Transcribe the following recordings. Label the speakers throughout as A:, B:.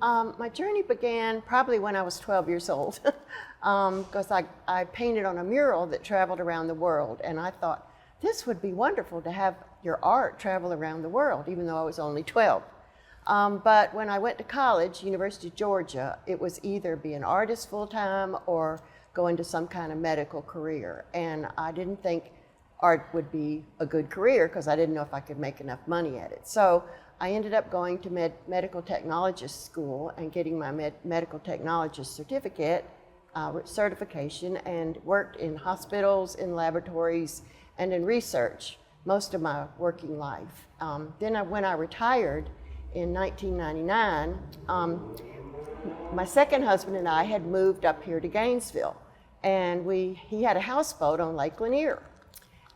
A: My journey began probably when I was 12 years old, because I painted on a mural that traveled around the world, and I thought, this would be wonderful to have your art travel around the world, even though I was only 12. But when I went to college, University of Georgia, it was either be an artist full-time or go into some kind of medical career. And I didn't think art would be a good career because I didn't know if I could make enough money at it. So I ended up going to medical technologist school and getting my medical technologist certificate, certification, and worked in hospitals, in laboratories, and in research most of my working life. When I retired in 1999, my second husband and I had moved up here to Gainesville, and he had a houseboat on Lake Lanier.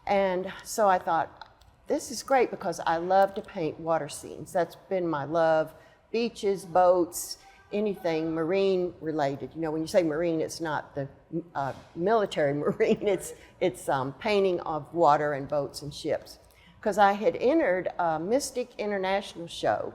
A: And so I thought, this is great because I love to paint water scenes. That's been my love. Beaches, boats, anything marine related. You know, when you say marine, it's not the military marine, it's painting of water and boats and ships. Because I had entered a Mystic International show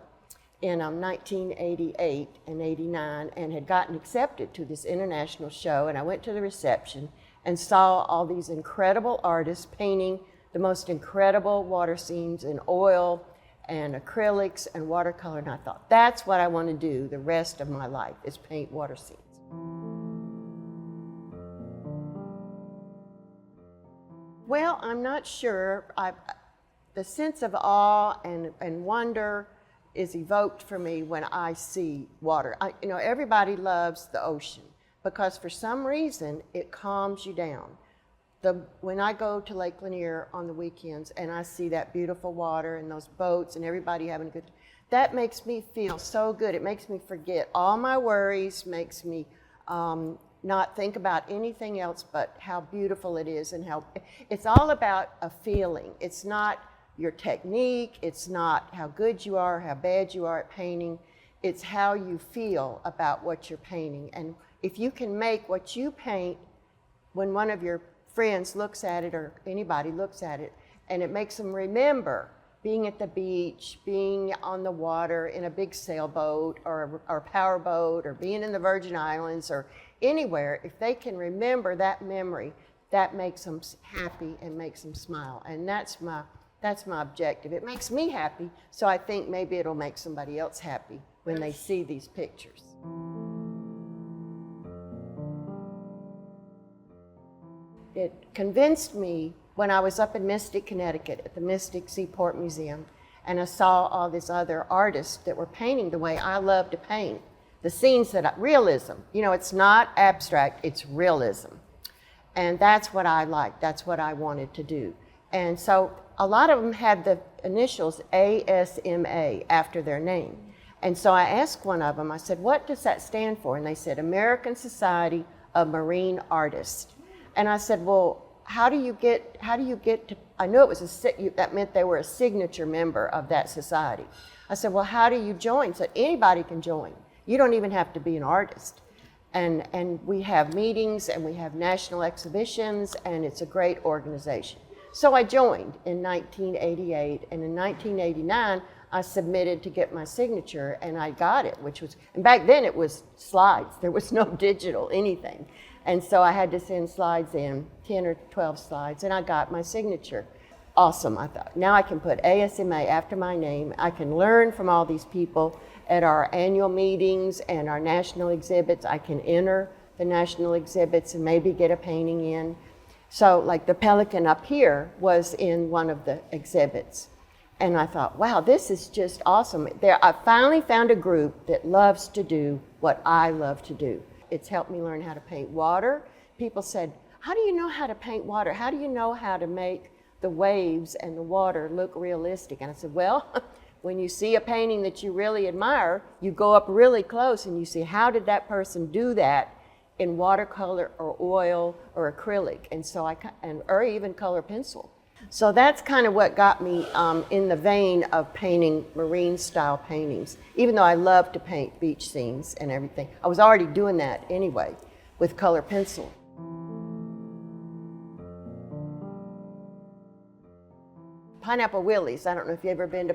A: in 1988 and 89 and had gotten accepted to this international show, and I went to the reception and saw all these incredible artists painting the most incredible water scenes in oil and acrylics and watercolor, and I thought, that's what I want to do the rest of my life, is paint water scenes. Well, I'm not sure. The sense of awe and wonder is evoked for me when I see water. Everybody loves the ocean because for some reason it calms you down. When I go to Lake Lanier on the weekends and I see that beautiful water and those boats and everybody having a good time, that makes me feel so good. It makes me forget all my worries, makes me not think about anything else but how beautiful it is and how it's all about a feeling. It's not your technique, it's not how good you are, how bad you are at painting. It's how you feel about what you're painting. And if you can make what you paint, when one of your friends looks at it or anybody looks at it, and it makes them remember being at the beach, being on the water in a big sailboat or a power boat, or being in the Virgin Islands or anywhere, if they can remember that memory, that makes them happy and makes them smile. And that's my objective. It makes me happy, so I think maybe it'll make somebody else happy when they see these pictures. It convinced me when I was up in Mystic, Connecticut at the Mystic Seaport Museum, and I saw all these other artists that were painting the way I love to paint. The scenes realism, it's not abstract, it's realism. And that's what I liked, that's what I wanted to do. And so a lot of them had the initials ASMA after their name. And so I asked one of them, I said, what does that stand for? And they said, American Society of Marine Artists. And I said, well, how do you get to, I knew it was that meant they were a signature member of that society. I said, well, how do you join? He said, anybody can join. You don't even have to be an artist. And we have meetings and we have national exhibitions, and it's a great organization. So I joined in 1988, and in 1989, I submitted to get my signature, and I got it, and back then it was slides. There was no digital anything. And so I had to send slides in, 10 or 12 slides, and I got my signature. Awesome, I thought. Now I can put ASMA after my name. I can learn from all these people at our annual meetings and our national exhibits. I can enter the national exhibits and maybe get a painting in. So like the pelican up here was in one of the exhibits. And I thought, wow, this is just awesome. I finally found a group that loves to do what I love to do. It's helped me learn how to paint water. People said, how do you know how to paint water? How do you know how to make the waves and the water look realistic? And I said, well, when you see a painting that you really admire, you go up really close and you see, how did that person do that in watercolor or oil or acrylic? And so or even color pencil. So that's kind of what got me in the vein of painting marine style paintings. Even though I love to paint beach scenes and everything, I was already doing that anyway with color pencil. Pineapple Willie's, I don't know if you've ever been to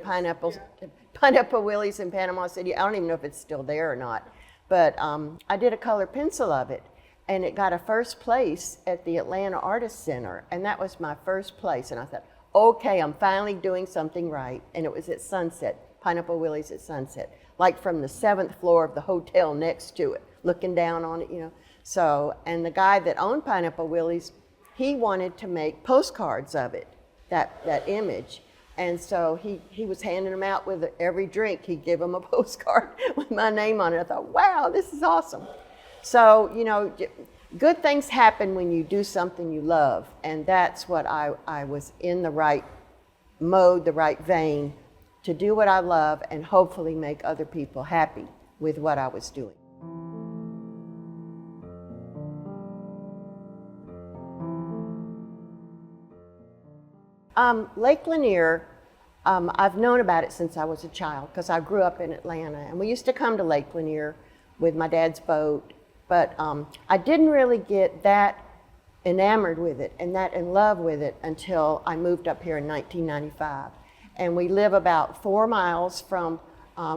A: Pineapple Willie's in Panama City. I don't even know if it's still there or not. But I did a color pencil of it, and it got a first place at the Atlanta Artist Center, and that was my first place. And I thought, okay, I'm finally doing something right. And it was at Sunset, Pineapple Willie's at Sunset, like from the 7th floor of the hotel next to it, looking down on it, you know. So, and the guy that owned Pineapple Willie's, he wanted to make postcards of it, that image. And so he was handing them out with every drink. He'd give them a postcard with my name on it. I thought, wow, this is awesome. So, you know, good things happen when you do something you love. And that's what I was in the right mode, the right vein to do what I love and hopefully make other people happy with what I was doing. Lake Lanier, I've known about it since I was a child because I grew up in Atlanta, and we used to come to Lake Lanier with my dad's boat, but I didn't really get that enamored with it and that in love with it until I moved up here in 1995. And we live about 4 miles from,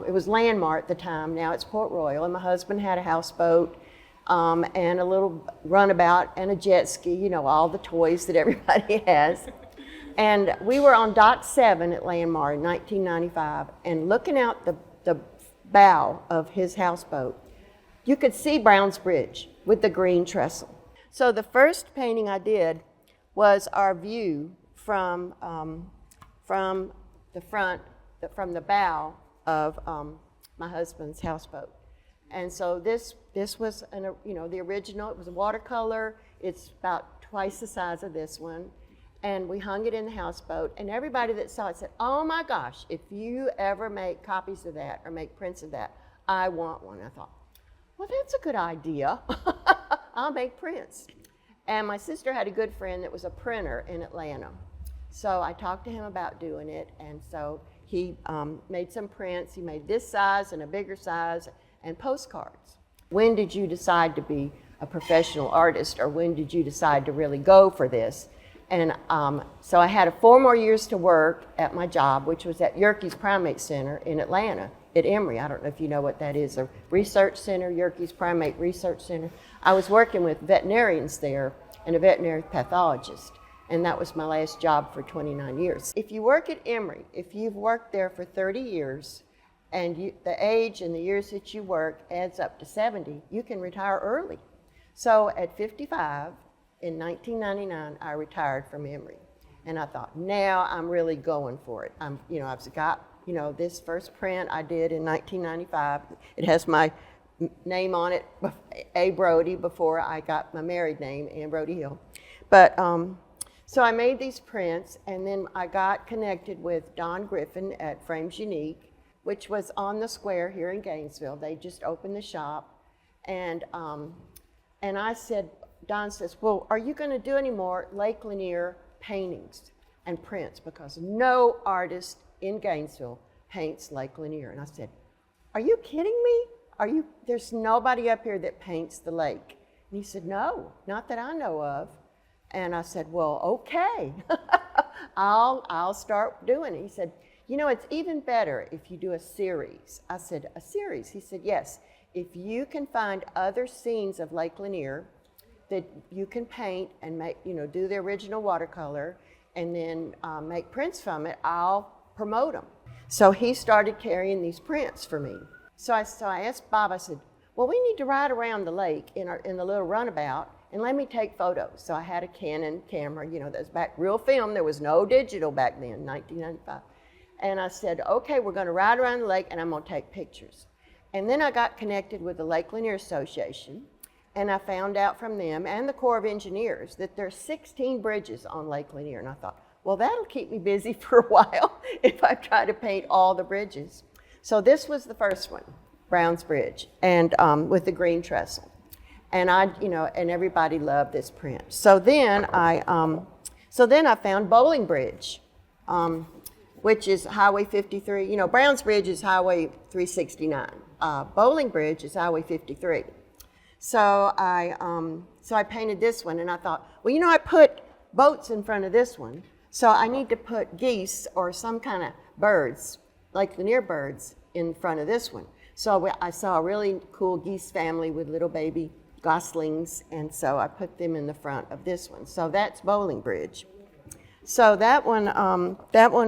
A: it was Landmark at the time, now it's Port Royal, and my husband had a houseboat and a little runabout and a jet ski, you know, all the toys that everybody has. And we were on Dock 7 at Landmark in 1995, and looking out the bow of his houseboat, you could see Brown's Bridge with the green trestle. So the first painting I did was our view from the front, from the bow of my husband's houseboat. And so this was, the original. It was a watercolor. It's about twice the size of this one. And we hung it in the houseboat, and everybody that saw it said, oh my gosh, if you ever make copies of that or make prints of that, I want one. I thought, well, that's a good idea. I'll make prints. And my sister had a good friend that was a printer in Atlanta. So I talked to him about doing it, and so he made some prints. He made this size and a bigger size and postcards. When did you decide to be a professional artist, or when did you decide to really go for this? And so I had 4 more years to work at my job, which was at Yerkes Primate Center in Atlanta at Emory. I don't know if you know what that is, a research center, Yerkes Primate Research Center. I was working with veterinarians there and a veterinary pathologist, and that was my last job for 29 years. If you work at Emory, if you've worked there for 30 years, and the age and the years that you work adds up to 70, you can retire early. So at 55, in 1999, I retired from Emory, and I thought, now I'm really going for it. I've got, this first print I did in 1995. It has my name on it, A. Brodie, before I got my married name, and Brodie Hill. But so I made these prints, and then I got connected with Don Griffin at Frames Unique, which was on the square here in Gainesville. They just opened the shop, and I said, Don says, well, are you going to do any more Lake Lanier paintings and prints? Because no artist in Gainesville paints Lake Lanier. And I said, are you kidding me? There's nobody up here that paints the lake. And he said, no, not that I know of. And I said, well, okay, I'll start doing it. He said, it's even better if you do a series. I said, a series? He said, yes, if you can find other scenes of Lake Lanier that you can paint and make, do the original watercolor and then make prints from it, I'll promote them. So he started carrying these prints for me. So I asked Bob, I said, well, we need to ride around the lake in the little runabout and let me take photos. So I had a Canon camera, that was back, real film. There was no digital back then, 1995. And I said, okay, we're gonna ride around the lake and I'm gonna take pictures. And then I got connected with the Lake Lanier Association, and I found out from them and the Corps of Engineers that there's 16 bridges on Lake Lanier. And I thought, well, that'll keep me busy for a while if I try to paint all the bridges. So this was the first one, Brown's Bridge, and with the green trestle. And and everybody loved this print. So then I found Bowling Bridge, which is Highway 53. Brown's Bridge is Highway 369. Bowling Bridge is Highway 53. So I painted this one, and I thought, well, I put boats in front of this one, so I need to put geese or some kind of birds Lake Lanier birds in front of this one. So I saw a really cool geese family with little baby goslings, and so I put them in the front of this one. So that's Bowling Bridge. So that one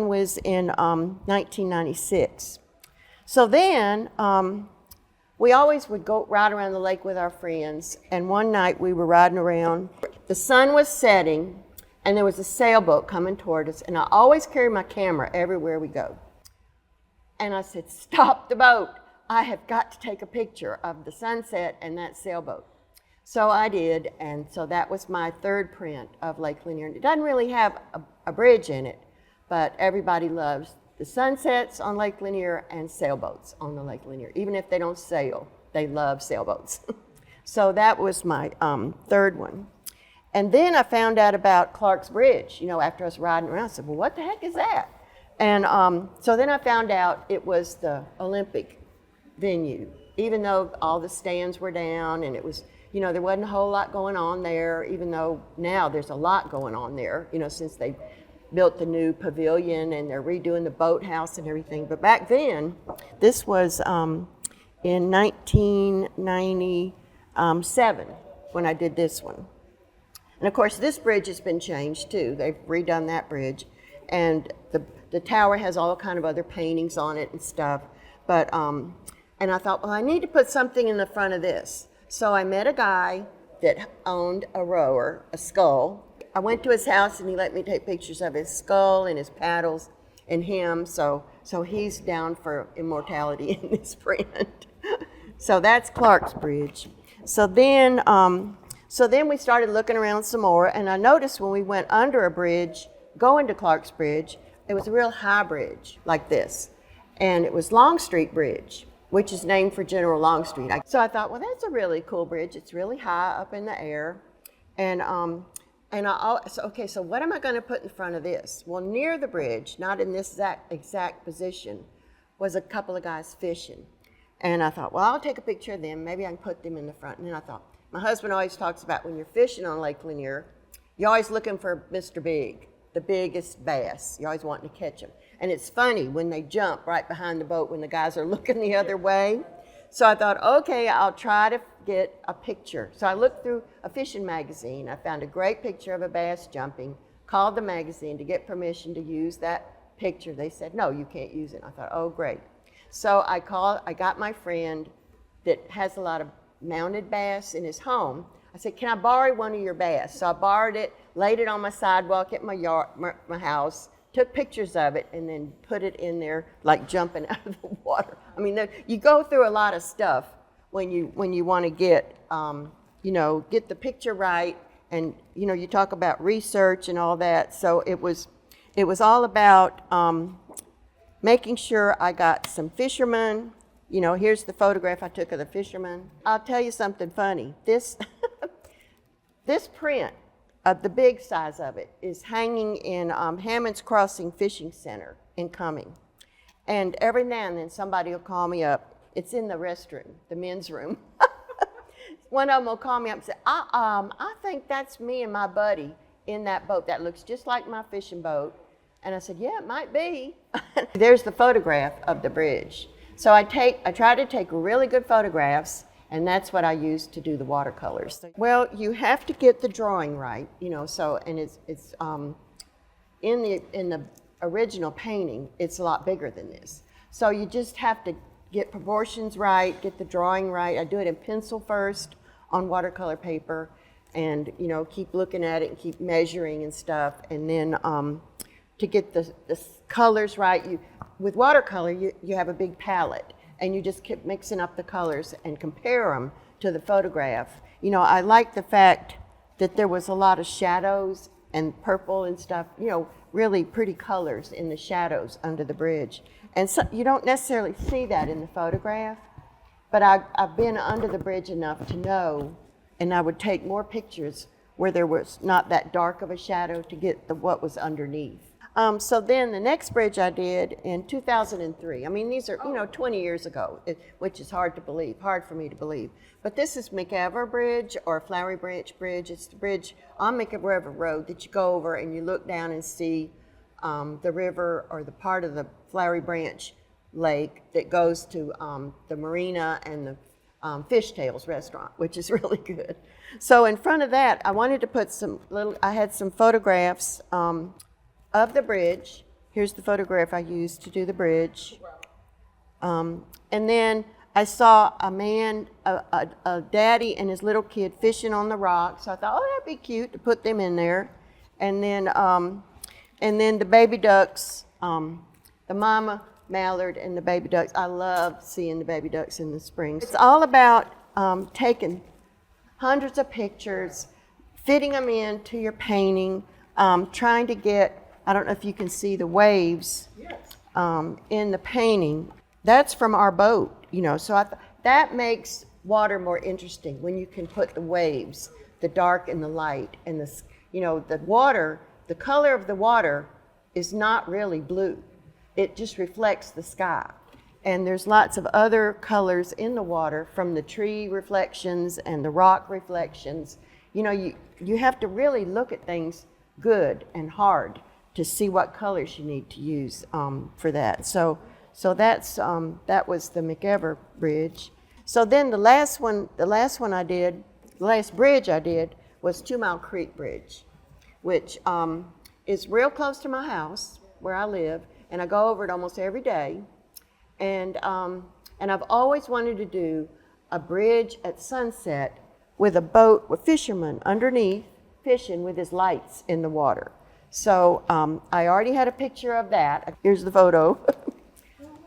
A: was in 1996. So then we always would go ride around the lake with our friends, and one night we were riding around. The sun was setting, and there was a sailboat coming toward us, and I always carry my camera everywhere we go. And I said, "Stop the boat. I have got to take a picture of the sunset and that sailboat." So I did, and so that was my third print of Lake Lanier. It doesn't really have a bridge in it, but everybody loves the sunsets on Lake Lanier and sailboats on the Lake Lanier. Even if they don't sail, they love sailboats. So that was my third one. And then I found out about Clark's Bridge, after I was riding around. I said, well, what the heck is that? And so then I found out it was the Olympic venue, even though all the stands were down and it was, there wasn't a whole lot going on there, even though now there's a lot going on there, since they built the new pavilion and they're redoing the boathouse and everything. But back then, this was in 1997 when I did this one. And of course, this bridge has been changed too. They've redone that bridge. And the tower has all kind of other paintings on it and stuff. But, and I thought, well, I need to put something in the front of this. So I met a guy that owned a rower, a scull. I went to his house and he let me take pictures of his skull and his paddles and him. So he's down for immortality in this print. So that's Clark's Bridge. So then we started looking around some more, and I noticed when we went under a bridge, going to Clark's Bridge, it was a real high bridge like this. And it was Longstreet Bridge, which is named for General Longstreet. So I thought, well, that's a really cool bridge. It's really high up in the air. So what am I going to put in front of this? Well, near the bridge, not in this exact position, was a couple of guys fishing. And I thought, well, I'll take a picture of them. Maybe I can put them in the front. And then I thought, my husband always talks about when you're fishing on Lake Lanier, you're always looking for Mr. Big, the biggest bass. You're always wanting to catch them. And it's funny when they jump right behind the boat when the guys are looking the other way. So I thought, okay, I'll try to get a picture. So I looked through a fishing magazine. I found a great picture of a bass jumping, called the magazine to get permission to use that picture. They said, no, you can't use it. I thought, oh, great. So I got my friend that has a lot of mounted bass in his home. I said, can I borrow one of your bass? So I borrowed it, laid it on my sidewalk at my house, took pictures of it, and then put it in there like jumping out of the water. I mean, you go through a lot of stuff when you want to get the picture right, and you talk about research and all that. So it was all about making sure I got some fishermen. Here's the photograph I took of the fisherman. I'll tell you something funny. This print of the big size of it is hanging in Hammond's Crossing Fishing Center in Cumming. And every now and then somebody will call me up. It's in the restroom, the men's room. One of them will call me up and say, I think that's me and my buddy in that boat. That looks just like my fishing boat. And I said, yeah, it might be. There's the photograph of the bridge. So I try to take really good photographs, and that's what I use to do the watercolors. Well, you have to get the drawing right, so, and it's in the original painting, it's a lot bigger than this. So you just have to get proportions right, get the drawing right. I do it in pencil first on watercolor paper, and keep looking at it and keep measuring and stuff, and then to get the colors right. With watercolor, you have a big palette, and you just keep mixing up the colors and compare them to the photograph. I like the fact that there was a lot of shadows and purple and stuff, really pretty colors in the shadows under the bridge. And so you don't necessarily see that in the photograph, but I've been under the bridge enough to know, and I would take more pictures where there was not that dark of a shadow to get what was underneath. So then the next bridge I did in 2003. I mean, these are, 20 years ago, which is hard for me to believe. But this is McEver Bridge or Flowery Branch Bridge. It's the bridge on McEver Road that you go over and you look down and see the river or the part of the Flowery Branch lake that goes to the Marina and the Fishtails restaurant, which is really good. So in front of that, I wanted to put I had some photographs of the bridge. Here's the photograph I used to do the bridge. And then I saw a man, a daddy and his little kid fishing on the rock. So I thought, oh, that'd be cute to put them in there. And then the baby ducks, the mama mallard and the baby ducks. I love seeing the baby ducks in the spring. It's all about taking hundreds of pictures, fitting them into your painting, trying to get, I don't know if you can see the waves in the painting. That's from our boat, so that makes water more interesting when you can put the waves, the dark and the light, and the water, the color of the water is not really blue. It just reflects the sky. And there's lots of other colors in the water, from the tree reflections and the rock reflections. You have to really look at things good and hard to see what colors you need to use for that. So that was the McEver Bridge. So then the last bridge I did was 2 Mile Creek Bridge, which is real close to my house where I live, and I go over it almost every day. And I've always wanted to do a bridge at sunset with a boat with fishermen underneath fishing with his lights in the water. So I already had a picture of that. Here's the photo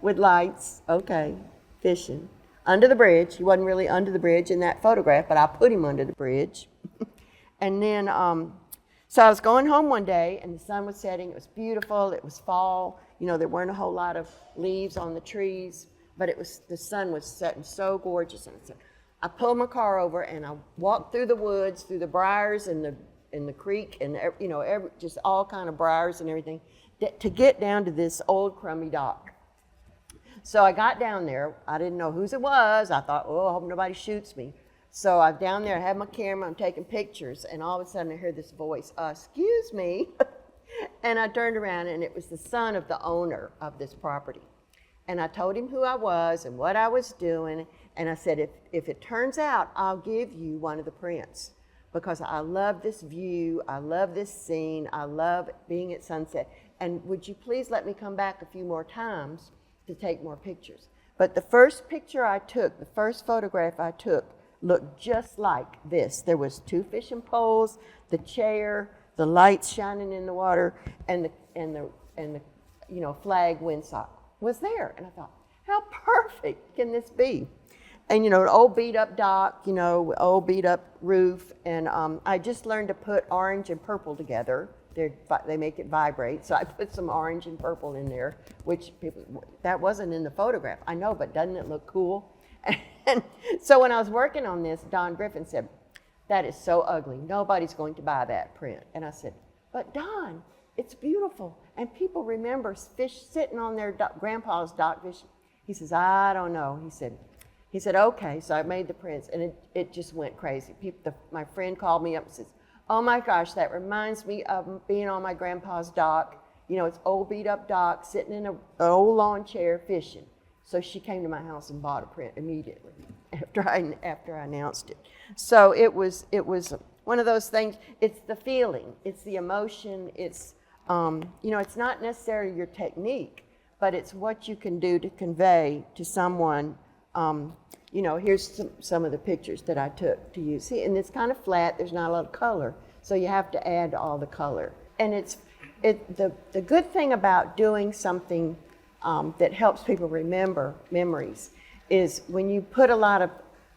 A: with lights, okay, fishing under the bridge. He wasn't really under the bridge in that photograph, but I put him under the bridge. And then, so I was going home one day and the sun was setting. It was beautiful. It was fall. There weren't a whole lot of leaves on the trees, but the sun was setting so gorgeous. And so I pulled my car over and I walked through the woods, through the briars and the creek, and just all kind of briars and everything, to get down to this old crummy dock. So I got down there. I didn't know whose it was. I thought, oh, I hope nobody shoots me. So I'm down there, I have my camera, I'm taking pictures, and all of a sudden I hear this voice, excuse me. And I turned around and it was the son of the owner of this property. And I told him who I was and what I was doing. And I said, if it turns out, I'll give you one of the prints, because I love this view, I love this scene, I love being at sunset. And would you please let me come back a few more times to take more pictures? But the first picture I took, the first photograph I took, looked just like this. There was 2 fishing poles, the chair, the lights shining in the water, and the flag windsock was there. And I thought, how perfect can this be? And an old beat up dock, old beat up roof, and I just learned to put orange and purple together. They make it vibrate, so I put some orange and purple in there, which that wasn't in the photograph. I know, but doesn't it look cool? And so when I was working on this, Don Griffin said, that is so ugly. Nobody's going to buy that print. And I said, but Don, it's beautiful. And people remember fish sitting on their grandpa's dock fishing. He says, I don't know. He said, okay. So I made the prints, and it just went crazy. My friend called me up and says, oh my gosh, that reminds me of being on my grandpa's dock. It's old beat up dock, sitting in an old lawn chair fishing. So she came to my house and bought a print immediately after I announced it. So it was one of those things. It's the feeling, it's the emotion. It's it's not necessarily your technique, but it's what you can do to convey to someone. Here's some of the pictures that I took to use. See, and it's kind of flat. There's not a lot of color, so you have to add all the color. And the good thing about doing something that helps people remember memories is when you put a lot of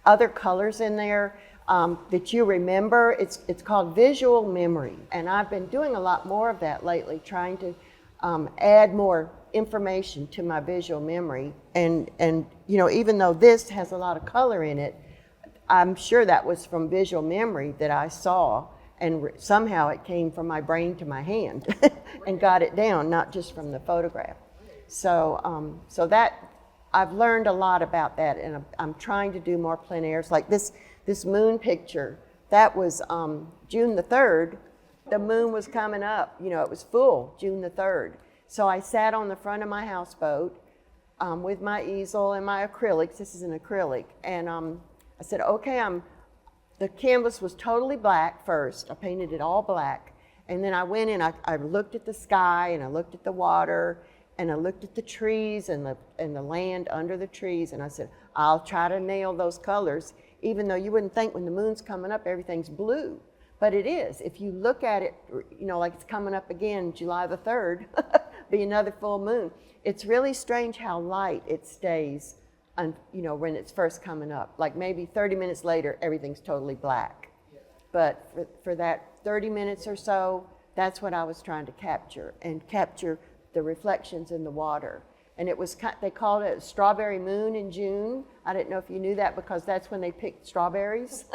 A: other colors in there that you remember, it's called visual memory. And I've been doing a lot more of that lately, trying to add more information to my visual memory. And even though this has a lot of color in it, I'm sure that was from visual memory that I saw, and somehow it came from my brain to my hand and got it down, not just from the photograph. So that I've learned a lot about that, and I'm trying to do more plein airs. Like this moon picture, that was June the 3rd. The moon was coming up, it was full June the 3rd. So I sat on the front of my houseboat with my easel and my acrylics. This is an acrylic. And I said, okay, the canvas was totally black first. I painted it all black. And then I went in, I looked at the sky, and I looked at the water, and I looked at the trees and the land under the trees, and I said, I'll try to nail those colors, even though you wouldn't think when the moon's coming up, everything's blue. But it is. If you look at it, like it's coming up again, July the 3rd, be another full moon. It's really strange how light it stays, when it's first coming up. Like maybe 30 minutes later, everything's totally black. But for that 30 minutes or so, that's what I was trying to capture, and capture the reflections in the water. And it was, they called it Strawberry Moon in June. I didn't know if you knew that, because that's when they picked strawberries.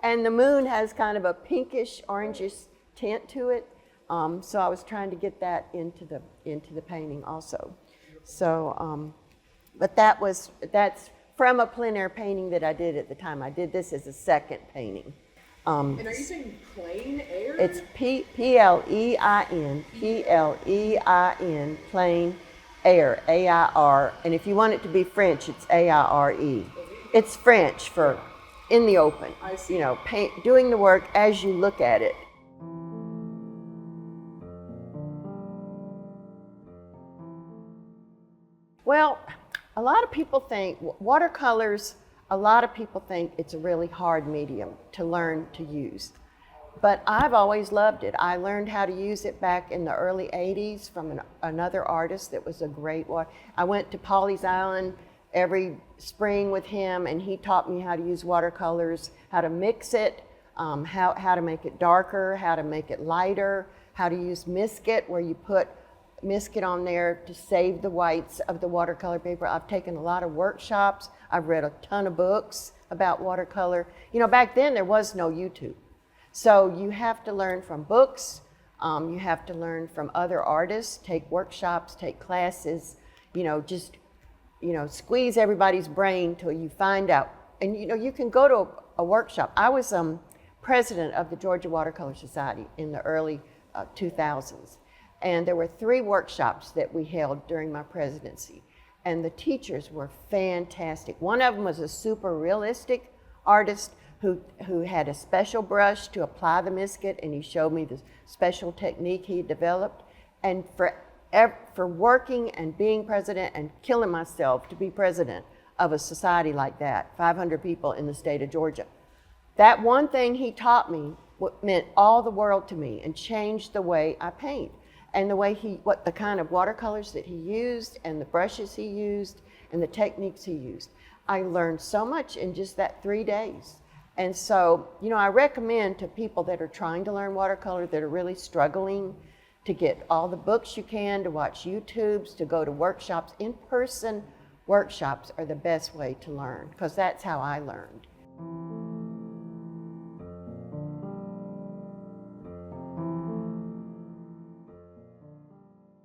A: And the moon has kind of a pinkish, orangish tint to it. So I was trying to get that into the painting also. So, but that's from a plein air painting that I did at the time. I did this as a second painting.
B: And are you saying plain air?
A: It's P-L-E-I-N, P-L-E-I-N, plain air, A-I-R. And if you want it to be French, it's A-I-R-E. It's French for in the open.
B: I see.
A: Doing the work as you look at it. Well, a lot of people think watercolors, a lot of people think it's a really hard medium to learn to use. But I've always loved it. I learned how to use it back in the early 80s from another artist that was a great one. I went to Pawleys Island every spring with him, and he taught me how to use watercolors, how to mix it, how to make it darker, how to make it lighter, how to use Misket, where you put Misket on there to save the whites of the watercolor paper. I've taken a lot of workshops. I've read a ton of books about watercolor. Back then there was no YouTube. So you have to learn from books. You have to learn from other artists, take workshops, take classes, squeeze everybody's brain till you find out. And you can go to a workshop. I was president of the Georgia Watercolor Society in the early 2000s. And there were 3 workshops that we held during my presidency. And the teachers were fantastic. One of them was a super realistic artist who had a special brush to apply the Misket, and he showed me the special technique he developed. And for working and being president and killing myself to be president of a society like that, 500 people in the state of Georgia, that one thing he taught me meant all the world to me and changed the way I paint. And the way the kind of watercolors that he used, and the brushes he used, and the techniques he used. I learned so much in just that 3 days. And so, I recommend to people that are trying to learn watercolor, that are really struggling, to get all the books you can, to watch YouTubes, to go to workshops. In-person workshops are the best way to learn, because that's how I learned.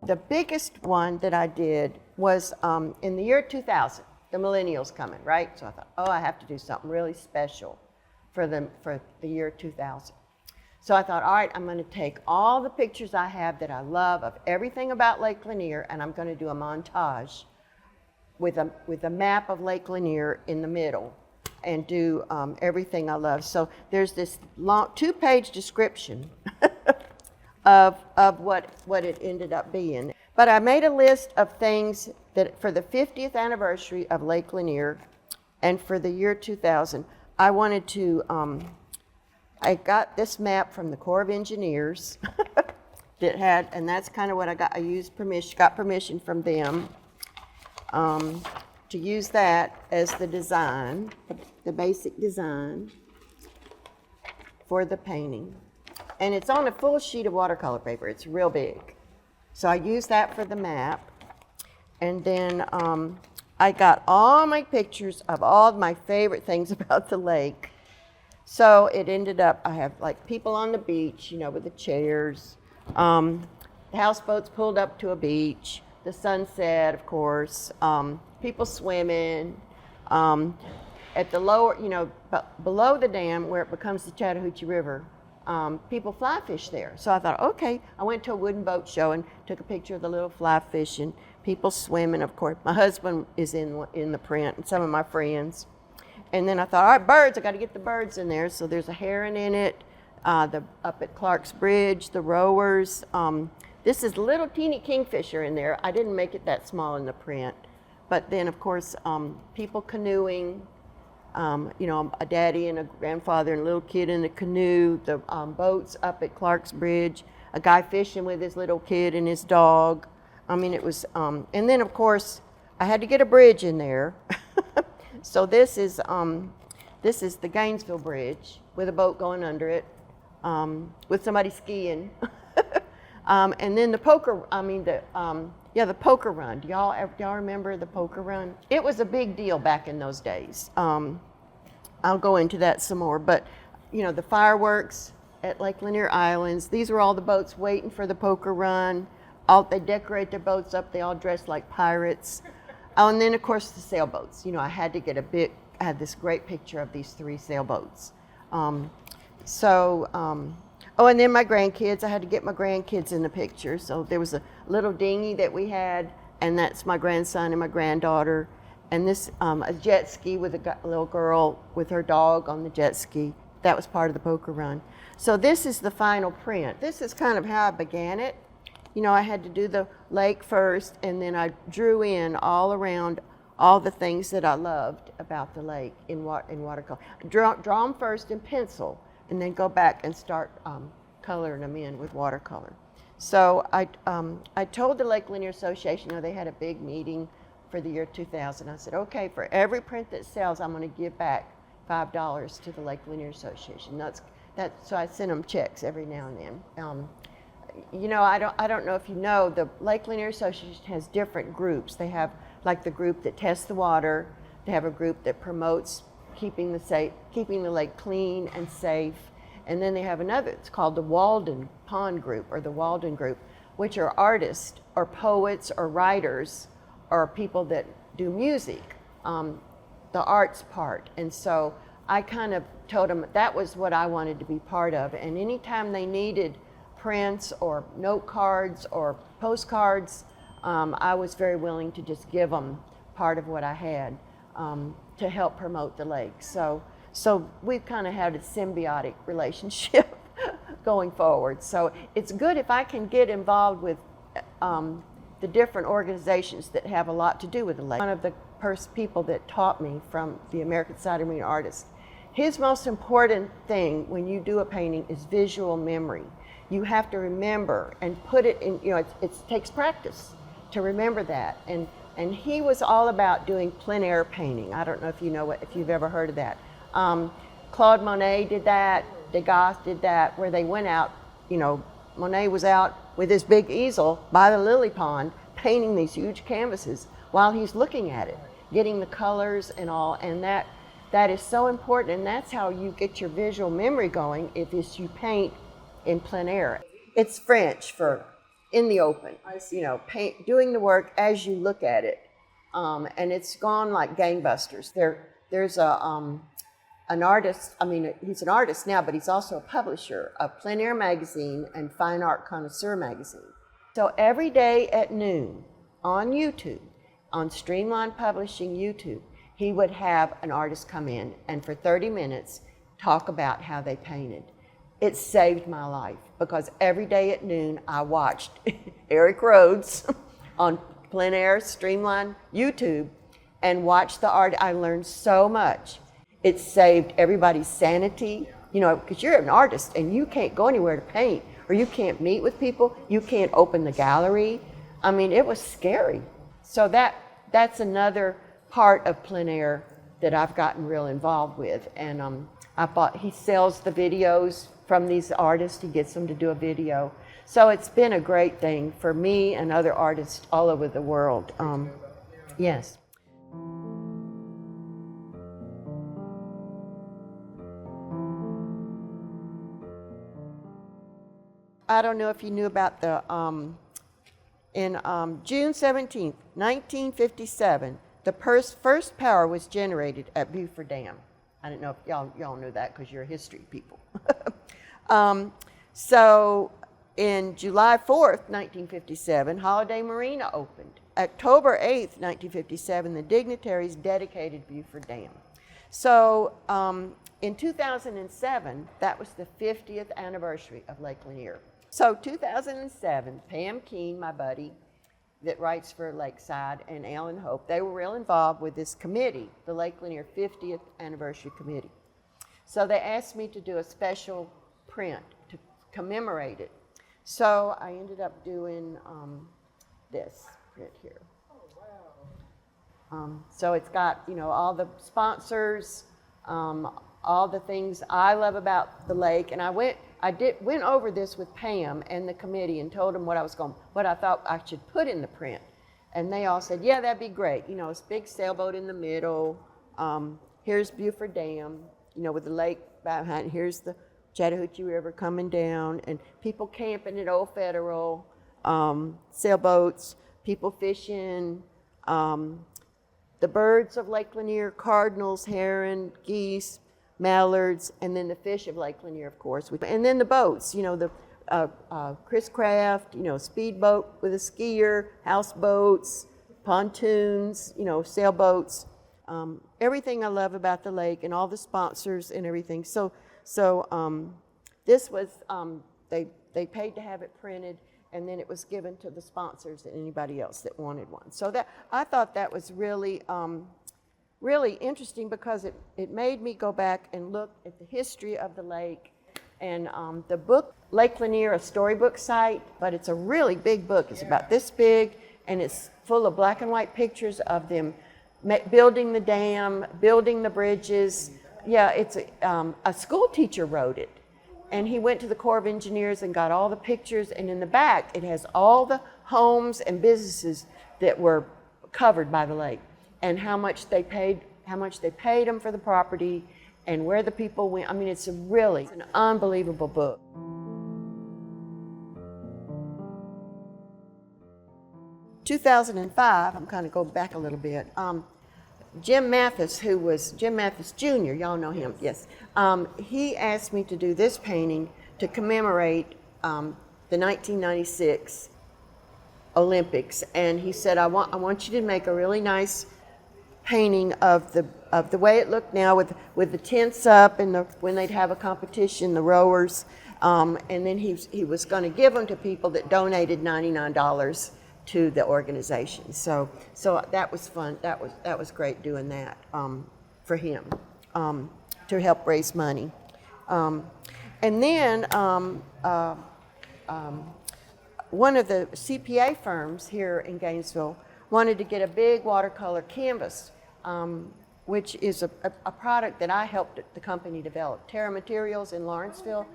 A: The biggest one that I did was in the year 2000, the millennials coming, right? So I thought, I have to do something really special for the year 2000. So I thought, all right, I'm going to take all the pictures I have that I love of everything about Lake Lanier, and I'm going to do a montage with a map of Lake Lanier in the middle, and do everything I love. So there's this long 2-page description of what it ended up being. But I made a list of things that for the 50th anniversary of Lake Lanier and for the year 2000, I wanted to, I got this map from the Corps of Engineers that had, and that's kind of what I got. I got permission from them to use that as the design, the basic design for the painting. And it's on a full sheet of watercolor paper. It's real big. So I used that for the map. And then I got all my pictures of all my favorite things about the lake. So it ended up, I have like people on the beach, with the chairs. The houseboats pulled up to a beach. The sunset, of course. People swimming. At the lower, below the dam where it becomes the Chattahoochee River, people fly fish there. So I thought, okay, I went to a wooden boat show and took a picture of the little fly fish and people swimming, of course. My husband is in the print and some of my friends. And then I thought, all right, birds, I got to get the birds in there. So there's a heron in it, up at Clark's Bridge, the rowers. This is little teeny kingfisher in there. I didn't make it that small in the print. But then, of course, people canoeing, a daddy and a grandfather and a little kid in the canoe, the boats up at Clark's Bridge, a guy fishing with his little kid and his dog. I mean, it was, and then, of course, I had to get a bridge in there. So this is the Gainesville Bridge with a boat going under it, with somebody skiing. And then the poker run. Do y'all remember the poker run? It was a big deal back in those days. I'll go into that some more, but the fireworks at Lake Lanier Islands, these were all the boats waiting for the poker run. They decorate their boats up, they all dress like pirates. Oh, and then of course the sailboats. I had to get I had this great picture of these 3 sailboats. Oh, and then my grandkids, I had to get my grandkids in the picture. So there was a little dinghy that we had, and that's my grandson and my granddaughter. And this, a jet ski with a little girl with her dog on the jet ski. That was part of the poker run. So this is the final print. This is kind of how I began it. I had to do the lake first, and then I drew in all around all the things that I loved about the lake in watercolor. Draw them first in pencil, and then go back and start coloring them in with watercolor. So I told the Lake Lanier Association, they had a big meeting for the year 2000. I said, okay, for every print that sells, I'm going to give back $5 to the Lake Lanier Association. So I sent them checks every now and then. I don't know if you know, the Lake Lanier Association has different groups. They have like the group that tests the water. They have a group that promotes keeping the lake clean and safe. And then they have another, it's called the Walden Pond Group, or the Walden Group, which are artists or poets or writers or people that do music, the arts part. And so I kind of told them that was what I wanted to be part of. And anytime they needed prints or note cards or postcards, I was very willing to just give them part of what I had to help promote the lake. So we've kind of had a symbiotic relationship going forward. So it's good if I can get involved with the different organizations that have a lot to do with the lake. One of the people that taught me from the American Society of Marine Artists, his most important thing when you do a painting is visual memory. You have to remember and put it in, it takes practice to remember that. And he was all about doing plein air painting. I don't know if if you've ever heard of that. Claude Monet did that, NEGAHC did that, where they went out, Monet was out with his big easel by the lily pond painting these huge canvases while he's looking at it, getting the colors and all, and that is so important, and that's how you get your visual memory going if you paint in plein air. It's French for in the open, doing the work as you look at it, and it's gone like gangbusters. There's an artist, he's an artist now, but he's also a publisher of Plein Air Magazine and Fine Art Connoisseur Magazine. So every day at noon on YouTube, on Streamline Publishing YouTube, he would have an artist come in and for 30 minutes talk about how they painted. It saved my life because every day at noon I watched Eric Rhodes on Plein Air Streamline YouTube and watched the art. I learned so much. It saved everybody's sanity, because you're an artist and you can't go anywhere to paint, or you can't meet with people, you can't open the gallery. It was scary. So that's another part of plein air that I've gotten real involved with. And he sells the videos from these artists, he gets them to do a video. So it's been a great thing for me and other artists all over the world. Yes. I don't know if you knew about the, in June 17th, 1957, the first power was generated at Beaufort Dam. I don't know if y'all knew that because you're history people. So in July 4th, 1957, Holiday Marina opened. October 8th, 1957, the dignitaries dedicated Buford Dam. So in 2007, that was the 50th anniversary of Lake Lanier. So 2007, Pam Keene, my buddy that writes for Lakeside, and Alan Hope, they were real involved with this committee, the Lake Lanier 50th Anniversary Committee. So they asked me to do a special print to commemorate it. So I ended up doing this print here. So it's got, you know, all the sponsors, all the things I love about the lake, and I went over this with Pam and the committee and told them what I thought I should put in the print, and they all said, yeah, that'd be great. You know, it's a big sailboat in the middle. Here's Buford Dam, you know, with the lake behind. Here's the Chattahoochee River coming down, and people camping at Old Federal, sailboats, people fishing. The birds of Lake Lanier, cardinals, heron, geese, mallards, and then the fish of Lake Lanier, of course. And then the boats, you know, the Chris Craft, you know, speedboat with a skier, houseboats, pontoons, you know, sailboats, everything I love about the lake and all the sponsors and everything. So this was, they paid to have it printed, and then it was given to the sponsors and anybody else that wanted one. So that, I thought that was really, really interesting because it made me go back and look at the history of the lake. And the book, Lake Lanier, a storybook site, but it's a really big book. It's about this big, and it's full of black and white pictures of them building the dam, building the bridges. Yeah, it's a school teacher wrote it. And he went to the Corps of Engineers and got all the pictures, and in the back it has all the homes and businesses that were covered by the lake, and how much they paid them for the property, and where the people went. I mean, it's an unbelievable book. In 2005, I'm kind of going back a little bit. Jim Mathis, who was Jim Mathis Jr., y'all know him, yes. He asked me to do this painting to commemorate the 1996 Olympics, and he said, I want you to make a really nice painting of the way it looked now with the tents up and when they'd have a competition, the rowers, and then he was going to give them to people that donated $99 to the organization. So that was fun. That was great doing that for him to help raise money. And then one of the CPA firms here in Gainesville wanted to get a big watercolor canvas, which is a product that I helped the company develop. Terra Materials in Lawrenceville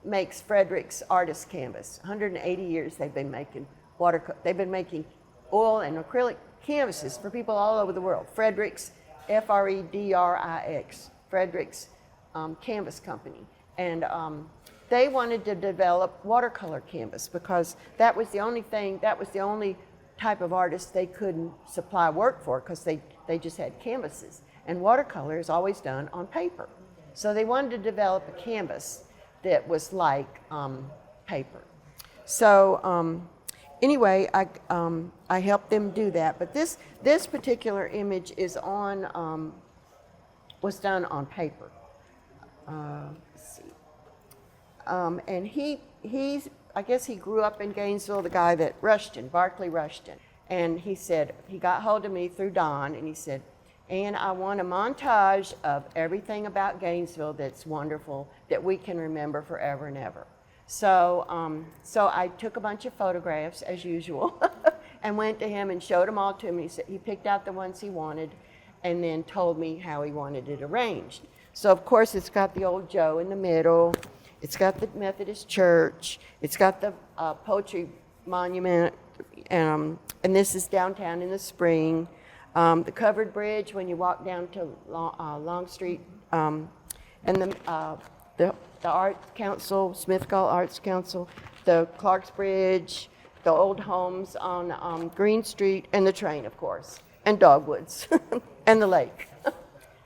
A: makes Frederick's artist canvas. 180 years they've been making they've been making oil and acrylic canvases for people all over the world. Frederick's, Fredrix, Frederick's Canvas Company. And they wanted to develop watercolor canvas because that was the only type of artist they couldn't supply work for, because they just had canvases. And watercolor is always done on paper. So they wanted to develop a canvas that was like paper. So anyway, I helped them do that. But this particular image is was done on paper. Let's see. And he's I guess he grew up in Gainesville, the guy that Barclay Rushton. And he said, he got hold of me through Don, and he said, Ann, I want a montage of everything about Gainesville that's wonderful, that we can remember forever and ever. So I took a bunch of photographs, as usual, and went to him and showed them all to him. He picked out the ones he wanted, and then told me how he wanted it arranged. So of course it's got the old Joe in the middle, it's got the Methodist church, it's got the poetry monument, and this is downtown in the spring. The covered bridge when you walk down to Long Street, and the Arts Council, Smithgall Arts Council, the Clark's Bridge, the old homes on Green Street, and the train, of course, and Dogwoods, and the lake.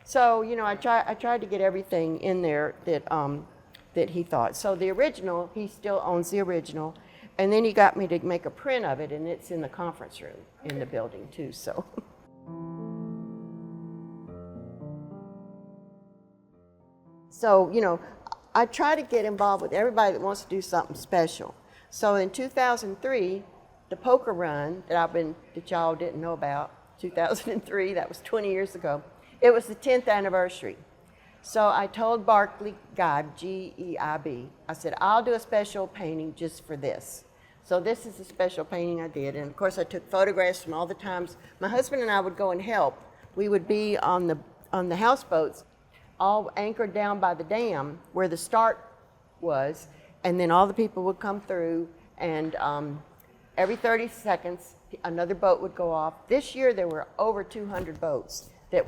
A: So, you know, I tried to get everything in there that that he thought. So the original, he still owns the original. And then he got me to make a print of it, and it's in the conference room in the building too, so. So, you know, I try to get involved with everybody that wants to do something special. So in 2003, the poker run that y'all didn't know about, 2003, that was 20 years ago, it was the 10th anniversary. So I told Barclay Geib, G-E-I-B, I said, I'll do a special painting just for this. So this is a special painting I did. And of course I took photographs from all the times my husband and I would go and help. We would be on the houseboats, all anchored down by the dam where the start was. And then all the people would come through, and every 30 seconds, another boat would go off. This year there were over 200 boats that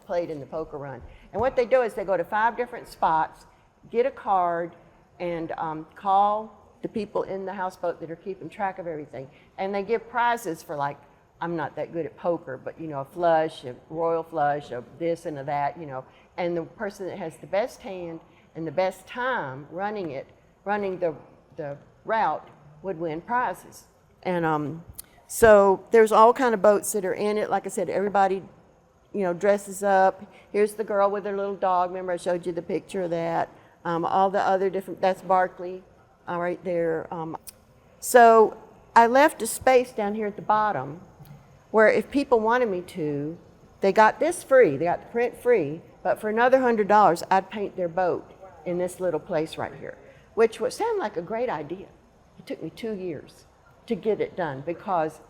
A: played in the poker run. And what they do is they go to 5 different spots, get a card, and call the people in the houseboat that are keeping track of everything. And they give prizes for, like, I'm not that good at poker, but, you know, a flush, a royal flush, a this and a that, you know. And the person that has the best hand and the best time running the route would win prizes. And so there's all kind of boats that are in it. Like I said, everybody, you know, dresses up. Here's the girl with her little dog. Remember I showed you the picture of that. All the other different, that's Barclay right there. So I left a space down here at the bottom where if people wanted me to, they got this free, they got the print free, but for another $100, I'd paint their boat in this little place right here, which would sound like a great idea. It took me 2 years to get it done because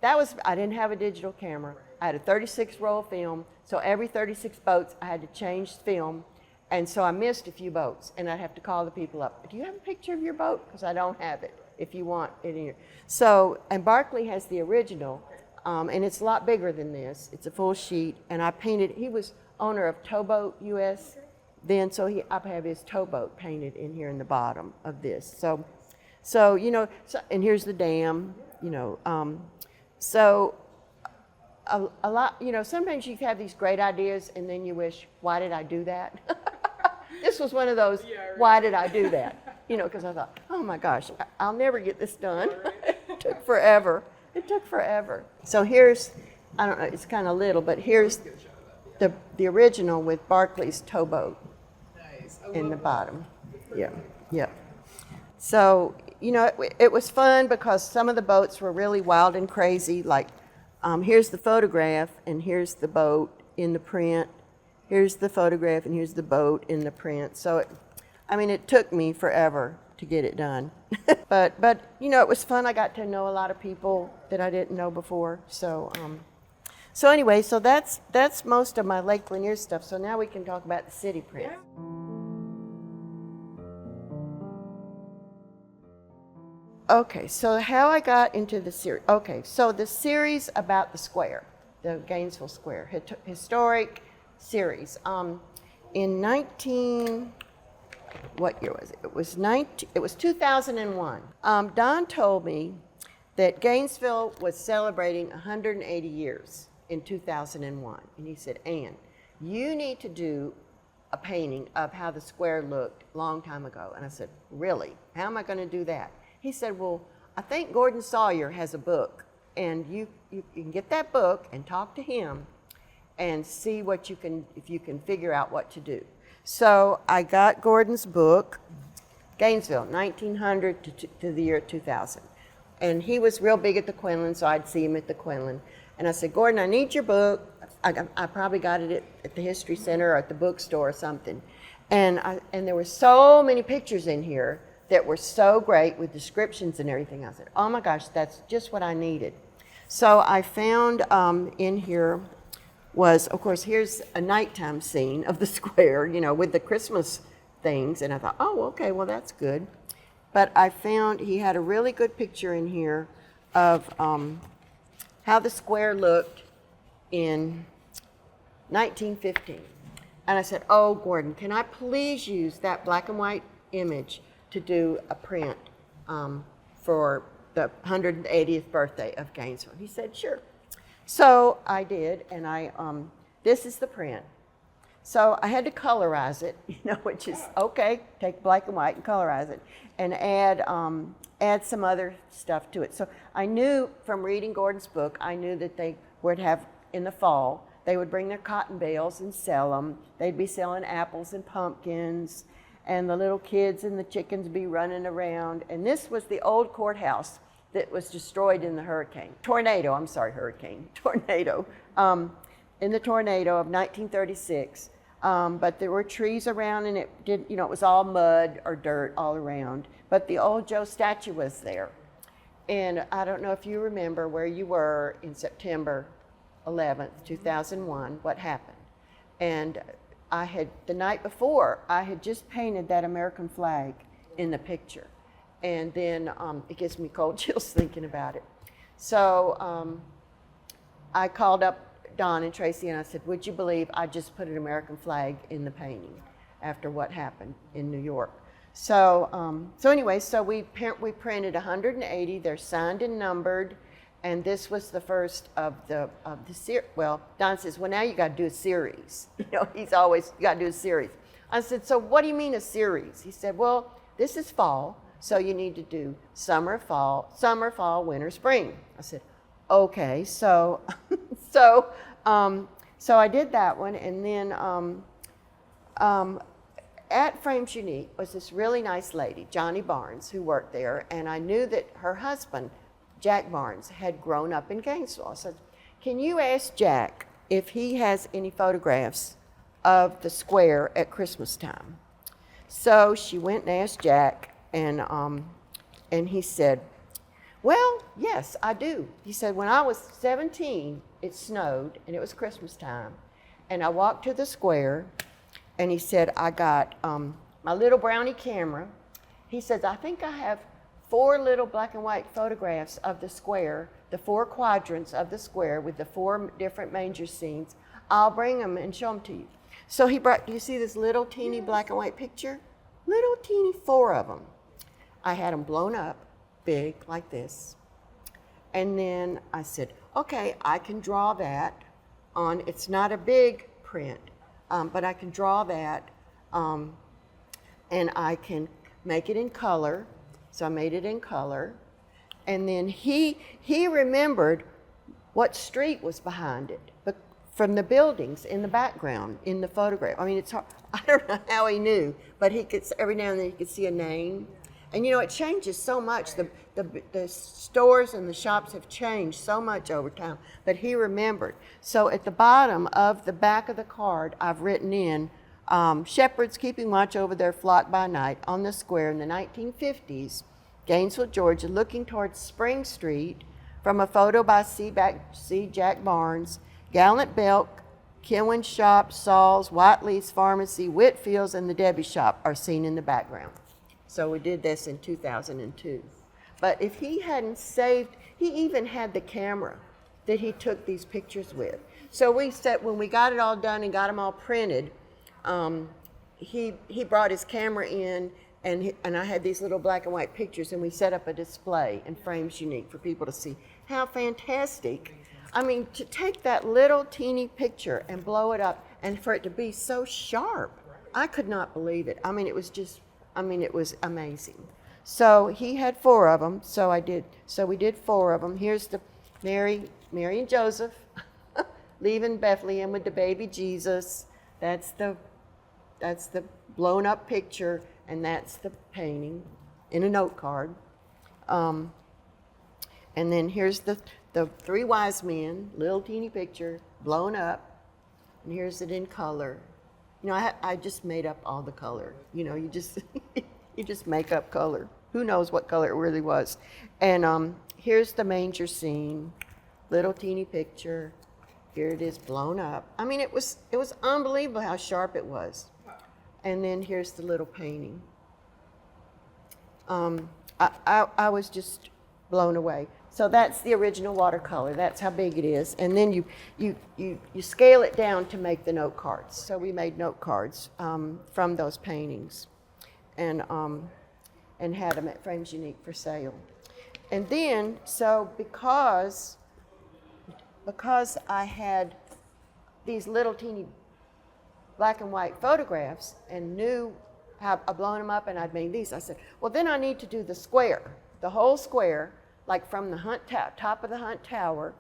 A: I didn't have a digital camera. I had a 36 roll film, so every 36 boats I had to change film, and so I missed a few boats, and I'd have to call the people up. Do you have a picture of your boat? Because I don't have it, if you want it in here. So, and Barclay has the original, and it's a lot bigger than this. It's a full sheet, and I painted, he was owner of Towboat US then, so I have his towboat painted in here in the bottom of this. So you know, and here's the dam, you know. So a lot, you know, sometimes you have these great ideas and then you wish, why did I do that? This was one of those, why did I do that? You know, because I thought, oh my gosh, I'll never get this done. It took forever. It took forever. So here's, I don't know, it's kind of little, but here's the original with Barclay's towboat in the bottom. Yeah, yeah. So, you know, it was fun because some of the boats were really wild and crazy. Like, here's the photograph, and here's the boat in the print. Here's the photograph, and here's the boat in the print. So, it took me forever to get it done. but you know, it was fun. I got to know a lot of people that I didn't know before. So anyway, so that's most of my Lake Lanier stuff. So now we can talk about the city print. Okay, so how I got into the series. Okay, so the series about the square, the Gainesville Square, historic series. In what year was it? It was 2001. Don told me that Gainesville was celebrating 180 years in 2001. And he said, Ann, you need to do a painting of how the square looked a long time ago. And I said, really? How am I going to do that? He said, well, I think Gordon Sawyer has a book, and you can get that book and talk to him and see what if you can figure out what to do. So I got Gordon's book, Gainesville, 1900 to the year 2000. And he was real big at the Quinlan, so I'd see him at the Quinlan. And I said, Gordon, I need your book. I probably got it at the History Center or at the bookstore or something. And there were so many pictures in here that were so great with descriptions and everything. I said, oh my gosh, that's just what I needed. So I found in here was, of course, here's a nighttime scene of the square, you know, with the Christmas things. And I thought, oh, okay, well, that's good. But I found he had a really good picture in here of how the square looked in 1915. And I said, oh, Gordon, can I please use that black and white image to do a print for the 180th birthday of Gainesville? He said, sure. So I did, and this is the print. So I had to colorize it, which is okay. Take black and white and colorize it, and add some other stuff to it. So I knew from reading Gordon's book, I knew that they would have in the fall. They would bring their cotton bales and sell them. They'd be selling apples and pumpkins, and the little kids and the chickens be running around. And this was the old courthouse that was destroyed in the tornado. In the tornado of 1936. But there were trees around, and it was all mud or dirt all around. But the old Joe statue was there. And I don't know if you remember where you were in September 11th, 2001, what happened. And the night before, I had just painted that American flag in the picture. And then it gives me cold chills thinking about it. So I called up Don and Tracy, and I said, would you believe I just put an American flag in the painting after what happened in New York? So anyway, we printed 180. They're signed and numbered, and this was the first of the series. Well, Don says, well, now you got to do a series. He's always, you got to do a series. I said, so what do you mean a series? He said, well, this is fall, so you need to do summer, fall, winter, spring. I said, okay, so I did that one, and then at Frames Unique was this really nice lady, Johnny Barnes, who worked there, and I knew that her husband, Jack Barnes, had grown up in Gainesville. I said, can you ask Jack if he has any photographs of the square at Christmas time? So she went and asked Jack, and he said, well, yes, I do. He said, when I was 17, it snowed, and it was Christmas time, and I walked to the square, and he said, I got my little brownie camera. He says, I think I have 4 little black and white photographs of the square, the 4 quadrants of the square with the 4 different manger scenes. I'll bring them and show them to you. So he brought, do you see this little teeny black and white picture? Little teeny 4 of them. I had them blown up big like this. And then I said, okay, I can draw that on, it's not a big print, but I can draw that, and I can make it in color. So I made it in color. And then he remembered what street was behind it, but from the buildings in the background, in the photograph. I mean, it's hard, I don't know how he knew, but he could, every now and then he could see a name. And it changes so much. The stores and the shops have changed so much over time, but he remembered. So at the bottom of the back of the card, I've written in, shepherds keeping watch over their flock by night on the square in the 1950s, Gainesville, Georgia, looking towards Spring Street from a photo by C. Jack Barnes, Gallant Belk, Kinwin Shop, Saul's, Whiteley's Pharmacy, Whitfield's, and the Debbie Shop are seen in the background. So we did this in 2002. But if he hadn't saved, he even had the camera that he took these pictures with. So we said, when we got it all done and got them all printed, he brought his camera in, and I had these little black and white pictures, and we set up a display in Frames Unique for people to see how fantastic. I mean, to take that little teeny picture and blow it up, and for it to be so sharp, I could not believe it. I mean, it was amazing. So he had 4 of them. So we did 4 of them. Here's the Mary and Joseph leaving Bethlehem with the baby Jesus. That's the blown up picture, and that's the painting in a note card. And then here's the 3 wise men, little teeny picture, blown up, and here's it in color. I just made up all the color. You just you just make up color. Who knows what color it really was? And here's the manger scene, little teeny picture. Here it is blown up. I mean, it was unbelievable how sharp it was. And then here's the little painting. I was just blown away. So that's the original watercolor. That's how big it is. And then you scale it down to make the note cards. So we made note cards from those paintings, and had them at Frames Unique for sale. And then, so because I had these little teeny black and white photographs and knew how I'd blown them up and I'd made these. I said, well, then I need to do the square, the whole square, like from the top of the Hunt Tower.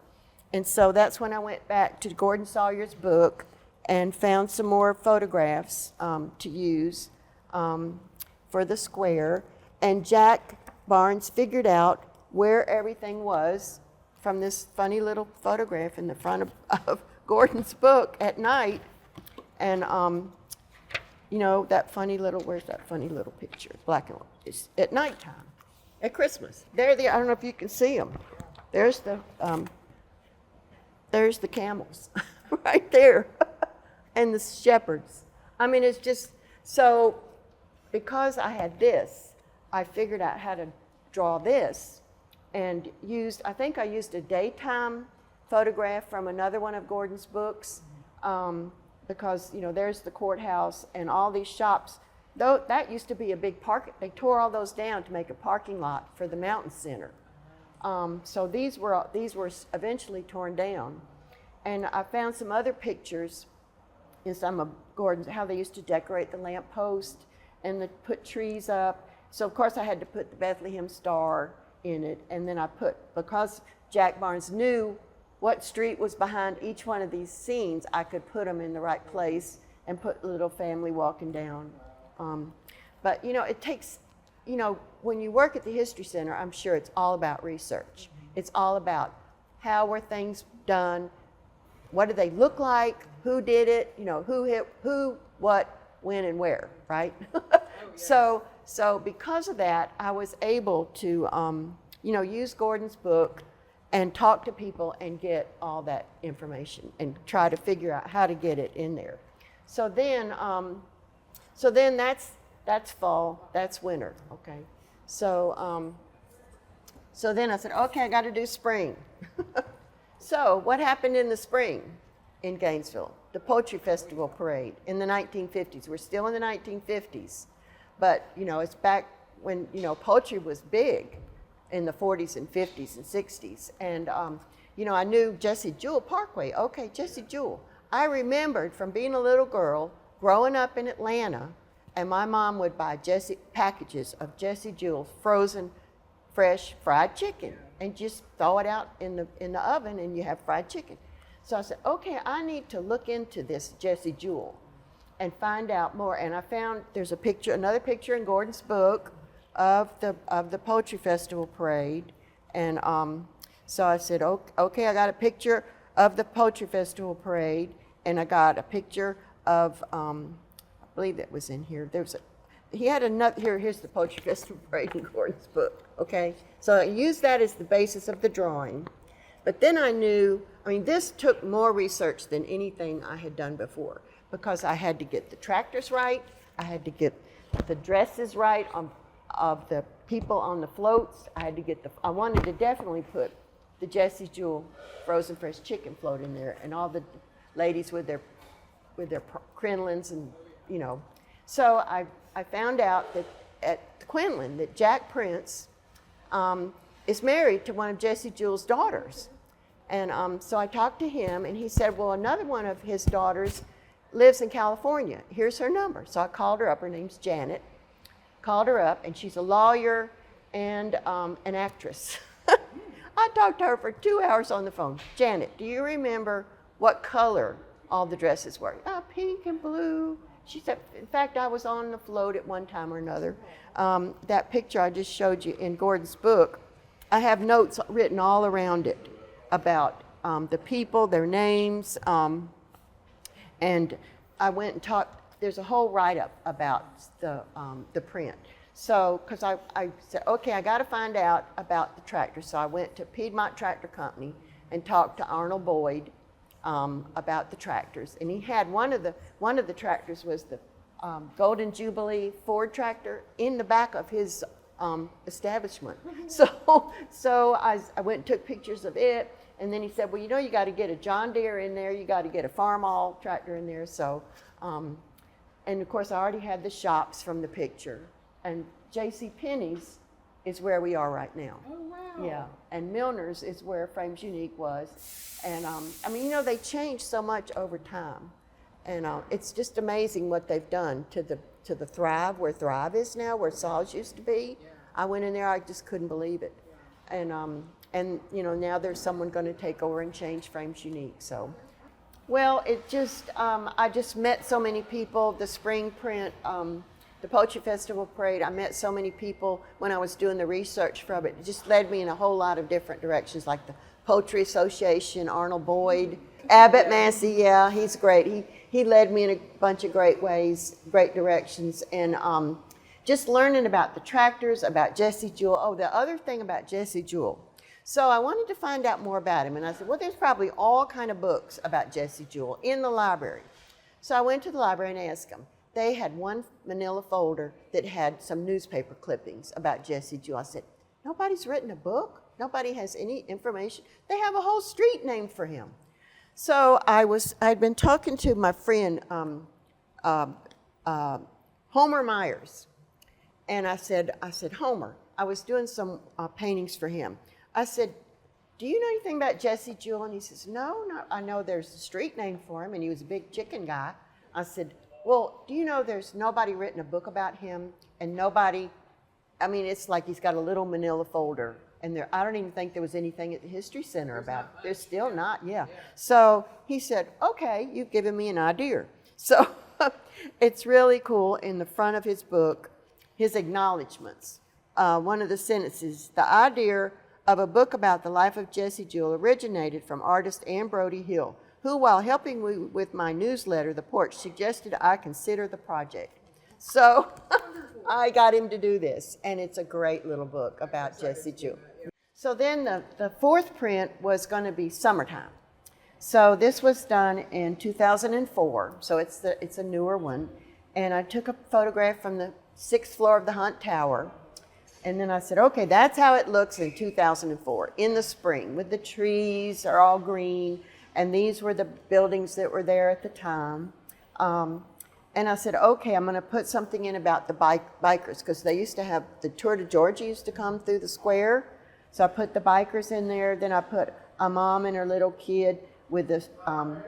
A: And so that's when I went back to Gordon Sawyer's book and found some more photographs to use for the square. And Jack Barnes figured out where everything was from this funny little photograph in the front of Gordon's book at night. And, you know, that funny little, where's that funny little picture? Black and white. It's at nighttime, at Christmas. There they are. I don't know if you can see them. There's the camels right there and the shepherds. I mean, it's just, so because I had this, I figured out how to draw this and I think I used a daytime photograph from another one of Gordon's books because, you know, there's the courthouse and all these shops. Though that used to be a big park, they tore all those down to make a parking lot for the Mountain Center. So these were eventually torn down. And I found some other pictures in some of Gordon's, how they used to decorate the lamppost and put trees up. So of course I had to put the Bethlehem Star in it. And then I because Jack Barnes knew what street was behind each one of these scenes, I could put them in the right place and put the little family walking down. But you know, it takes, you know, when you work at the History Center, I'm sure it's all about research. It's all about how were things done, what do they look like, who did it, you know, who, what, when, and where, right? So because of that, I was able to, you know, use Gordon's book and talk to people and get all that information and try to figure out how to get it in there. So then that's fall, that's winter, okay? So then I said, okay, I got to do spring. So what happened in the spring in Gainesville? The Poetry Festival Parade in the 1950s. We're still in the 1950s, but you know, it's back when, you know, poetry was big in the 40s and 50s and 60s. And you know, I knew Jessie Jewell Parkway. Okay, Jessie Jewell. I remembered from being a little girl, growing up in Atlanta, and my mom would buy packages of Jessie Jewell's frozen, fresh fried chicken, and just throw it out in the oven, and you have fried chicken. So I said, okay, I need to look into this Jessie Jewell and find out more. And I found there's another picture in Gordon's book of the Poetry Festival Parade, and so I said, okay, I got a picture of the Poetry Festival Parade, and I got a picture of, I believe that was in here. He had another, here's the Poetry Festival Parade in Gordon's book, okay? So I used that as the basis of the drawing. But then I knew, I mean, this took more research than anything I had done before, because I had to get the tractors right, I had to get the dresses right of the people on the floats. I wanted to definitely put the Jessie Jewell frozen fresh chicken float in there, and all the ladies with their crinolines, and you know. So I found out that at Quinlan that Jack Prince is married to one of Jessie Jewell's daughters, and so I talked to him, and he said, well, another one of his daughters lives in California. Here's her number. So I called her up. Her name's Janet. Called her up, and she's a lawyer and an actress. I talked to her for 2 hours on the phone. Janet, do you remember what color all the dresses were? Pink and blue. She said, in fact, I was on the float at one time or another. That picture I just showed you in Gordon's book, I have notes written all around it about the people, their names, and I went and talked. There's a whole write-up about the print. So, because I said, okay, I got to find out about the tractor. So I went to Piedmont Tractor Company and talked to Arnold Boyd about the tractors. And he had one of the tractors was the Golden Jubilee Ford tractor in the back of his establishment. So I went and took pictures of it. And then he said, well, you know, you got to get a John Deere in there. You got to get a Farmall tractor in there. So, and of course, I already had the shops from the picture. And J.C. Penney's is where we are right now.
B: Oh, wow.
A: Yeah, and Milner's is where Frames Unique was. And I mean, you know, they changed so much over time. And it's just amazing what they've done to the Thrive, where Thrive is now, where Saws used to be. I went in there, I just couldn't believe it. And you know, now there's someone going to take over and change Frames Unique. So, well, it just I just met so many people. The spring print, the Poetry Festival Parade. I met so many people when I was doing the research from it. It just led me in a whole lot of different directions, like the Poetry Association, Arnold Boyd, Abbott Massey. Yeah, he's great. He led me in a bunch of great ways, great directions, and just learning about the tractors, about Jesse Jewell. Oh, the other thing about Jesse Jewell. So I wanted to find out more about him, and I said, well, there's probably all kind of books about Jesse Jewell in the library. So I went to the library and asked them. They had one manila folder that had some newspaper clippings about Jesse Jewell. I said, nobody's written a book? Nobody has any information? They have a whole street named for him. So I'd been talking to my friend Homer Myers, and I said, Homer, I was doing some paintings for him. I said, do you know anything about Jesse Jewell? And he says, no, I know there's a street name for him, and he was a big chicken guy. I said, well, do you know there's nobody written a book about him, and nobody, I mean, it's like he's got a little manila folder, and I don't even think there was anything at the History Center about it. There's still not, yeah. So he said, okay, you've given me an idea. So it's really cool. In the front of his book, his acknowledgments, one of the sentences, the idea of a book about the life of Jesse Jewell originated from artist Brodie Hill, who, while helping me with my newsletter, The Porch, suggested I consider the project. So I got him to do this, and it's a great little book about Jesse Jewell. So then the fourth print was going to be Summertime. So this was done in 2004, so it's a newer one. And I took a photograph from the 6th floor of the Hunt Tower. And then I said, okay, that's how it looks in 2004, in the spring, with the trees are all green. And these were the buildings that were there at the time. And I said, okay, I'm going to put something in about the bikers, because they used to have, the Tour de Georgia used to come through the square. So I put the bikers in there. Then I put a mom and her little kid with the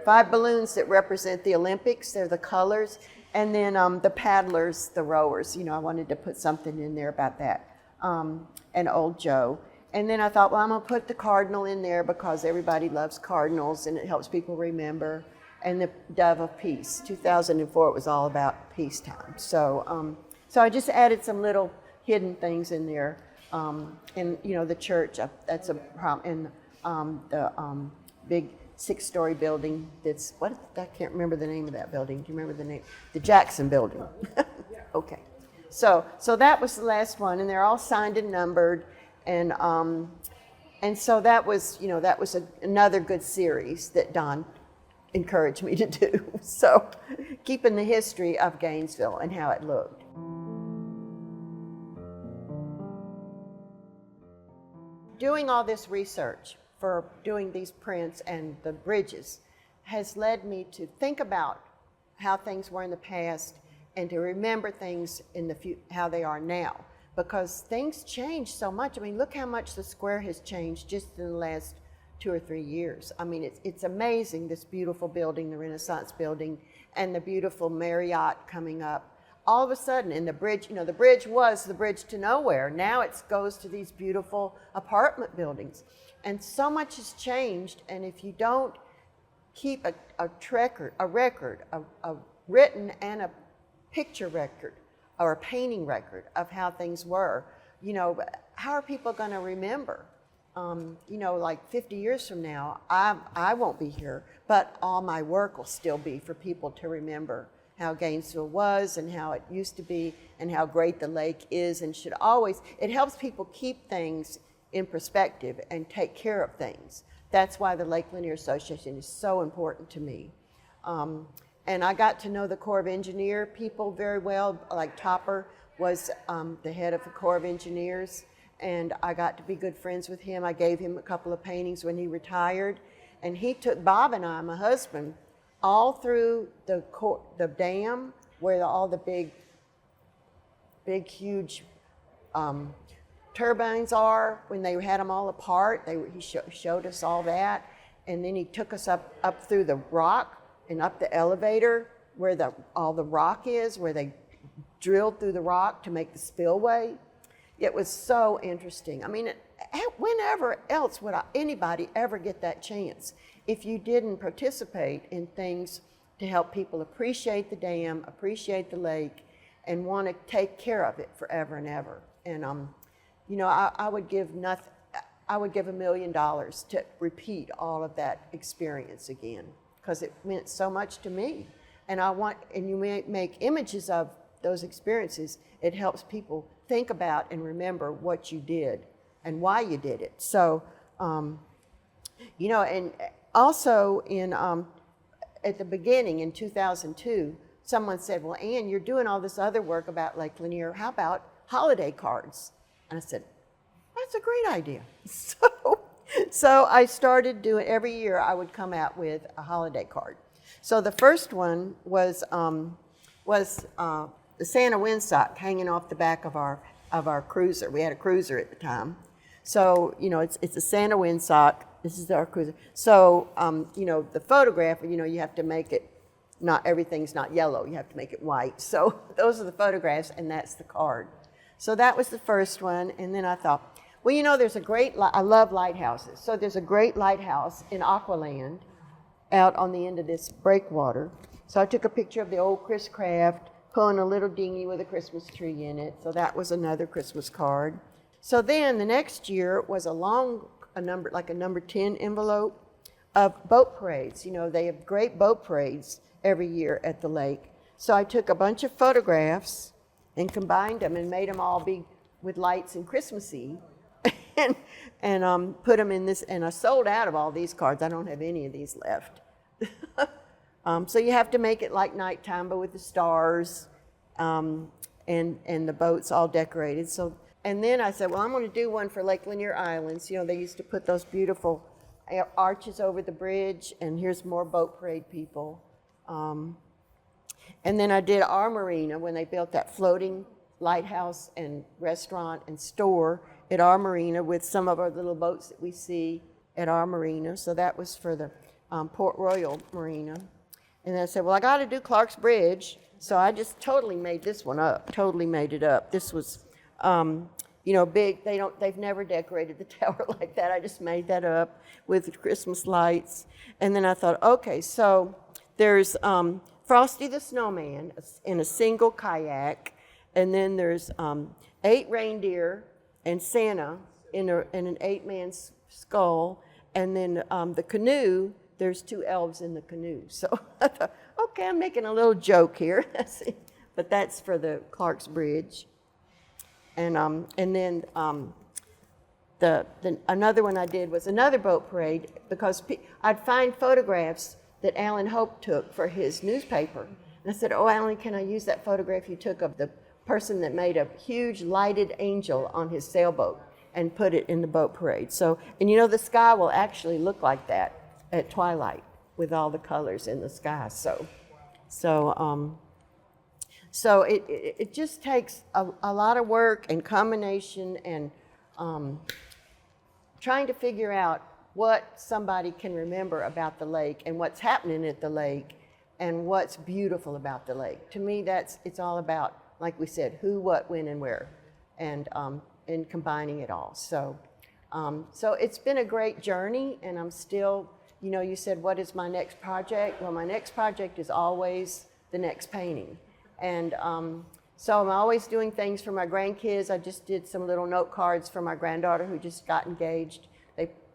A: 5 balloons that represent the Olympics. They're the colors. And then the paddlers, the rowers. You know, I wanted to put something in there about that. And Old Joe. And then I thought, well, I'm going to put the cardinal in there because everybody loves cardinals and it helps people remember. And the Dove of Peace. 2004, it was all about peacetime. So, so I just added some little hidden things in there. And, you know, the church, that's a problem. And the big 6-story building that's, I can't remember the name of that building. Do you remember the name? The Jackson Building. Okay. So that was the last one, and they're all signed and numbered. And so that was, you know, that was another good series that Don encouraged me to do. So keeping the history of Gainesville and how it looked. Doing all this research for doing these prints and the bridges has led me to think about how things were in the past and to remember things in the how they are now. Because things change so much. I mean, look how much the square has changed just in the last 2 or 3 years. I mean, it's amazing, this beautiful building, the Renaissance building, and the beautiful Marriott coming up. All of a sudden, and the bridge, you know, the bridge was the bridge to nowhere. Now it goes to these beautiful apartment buildings. And so much has changed, and if you don't keep a record, a written and a picture record, or a painting record of how things were, you know, how are people going to remember? You know, like 50 years from now, I won't be here, but all my work will still be for people to remember how Gainesville was and how it used to be and how great the lake is and should always. It helps people keep things in perspective and take care of things. That's why the Lake Lanier Association is so important to me. And I got to know the Corps of Engineer people very well. Like Topper was the head of the Corps of Engineers, and I got to be good friends with him. I gave him a couple of paintings when he retired, and he took Bob and I, my husband, all through the dam where all the big, huge turbines are. When they had them all apart, he showed us all that, and then he took us up through the rock. and up the elevator where all the rock is, where they drilled through the rock to make the spillway. It was so interesting. I mean, whenever else would anybody ever get that chance if you didn't participate in things to help people appreciate the dam, appreciate the lake, and want to take care of it forever and ever. And you know, I would give nothing. I would give $1 million to repeat all of that experience again, because it meant so much to me. And you make images of those experiences. It helps people think about and remember what you did and why you did it. So, you know, and also at the beginning in 2002, someone said, well, Ann, you're doing all this other work about Lake Lanier. How about holiday cards? And I said, that's a great idea. So I started doing, every year I would come out with a holiday card. So the first one was the Santa windsock hanging off the back of our cruiser. We had a cruiser at the time. So, you know, it's a Santa windsock. This is our cruiser. So, you know, the photograph, you know, you have to make it, not everything's not yellow. You have to make it white. So those are the photographs, and that's the card. So that was the first one. And then I thought, well, you know, there's a great, I love lighthouses. So there's a great lighthouse in Aqualand out on the end of this breakwater. So I took a picture of the old Chris Craft pulling a little dinghy with a Christmas tree in it. So that was another Christmas card. So then the next year was a number 10 envelope of boat parades. You know, they have great boat parades every year at the lake. So I took a bunch of photographs and combined them and made them all be with lights and Christmassy, and put them in this. And I sold out of all these cards. I don't have any of these left. So you have to make it like nighttime, but with the stars, and the boats all decorated. So, and then I said, well, I'm going to do one for Lake Lanier Islands. You know, they used to put those beautiful arches over the bridge, and here's more boat parade people. And then I did our marina when they built that floating lighthouse and restaurant and store at our marina with some of our little boats that we see at our marina. So that was for the Port Royal Marina. And then I said, well, I got to do Clark's Bridge. So I just totally made this one up, totally made it up. This was, you know, big. They've never decorated the tower like that. I just made that up with Christmas lights. And then I thought, okay, so there's Frosty the Snowman in a single kayak, and then there's 8 reindeer and Santa in an 8-man skull, and then the canoe, there's 2 elves in the canoe. So I thought, okay, I'm making a little joke here, but that's for the Clark's Bridge. And then another one I did was another boat parade, because I'd find photographs that Alan Hope took for his newspaper. And I said, oh, Alan, can I use that photograph you took of the person that made a huge lighted angel on his sailboat and put it in the boat parade? So, and you know, the sky will actually look like that at twilight with all the colors in the sky. So it just takes a lot of work and combination and trying to figure out what somebody can remember about the lake and what's happening at the lake and what's beautiful about the lake. To me, it's all about, like we said, who, what, when, and where, and combining it all. So it's been a great journey, and I'm still, you know, you said, what is my next project? Well, my next project is always the next painting. And so I'm always doing things for my grandkids. I just did some little note cards for my granddaughter who just got engaged.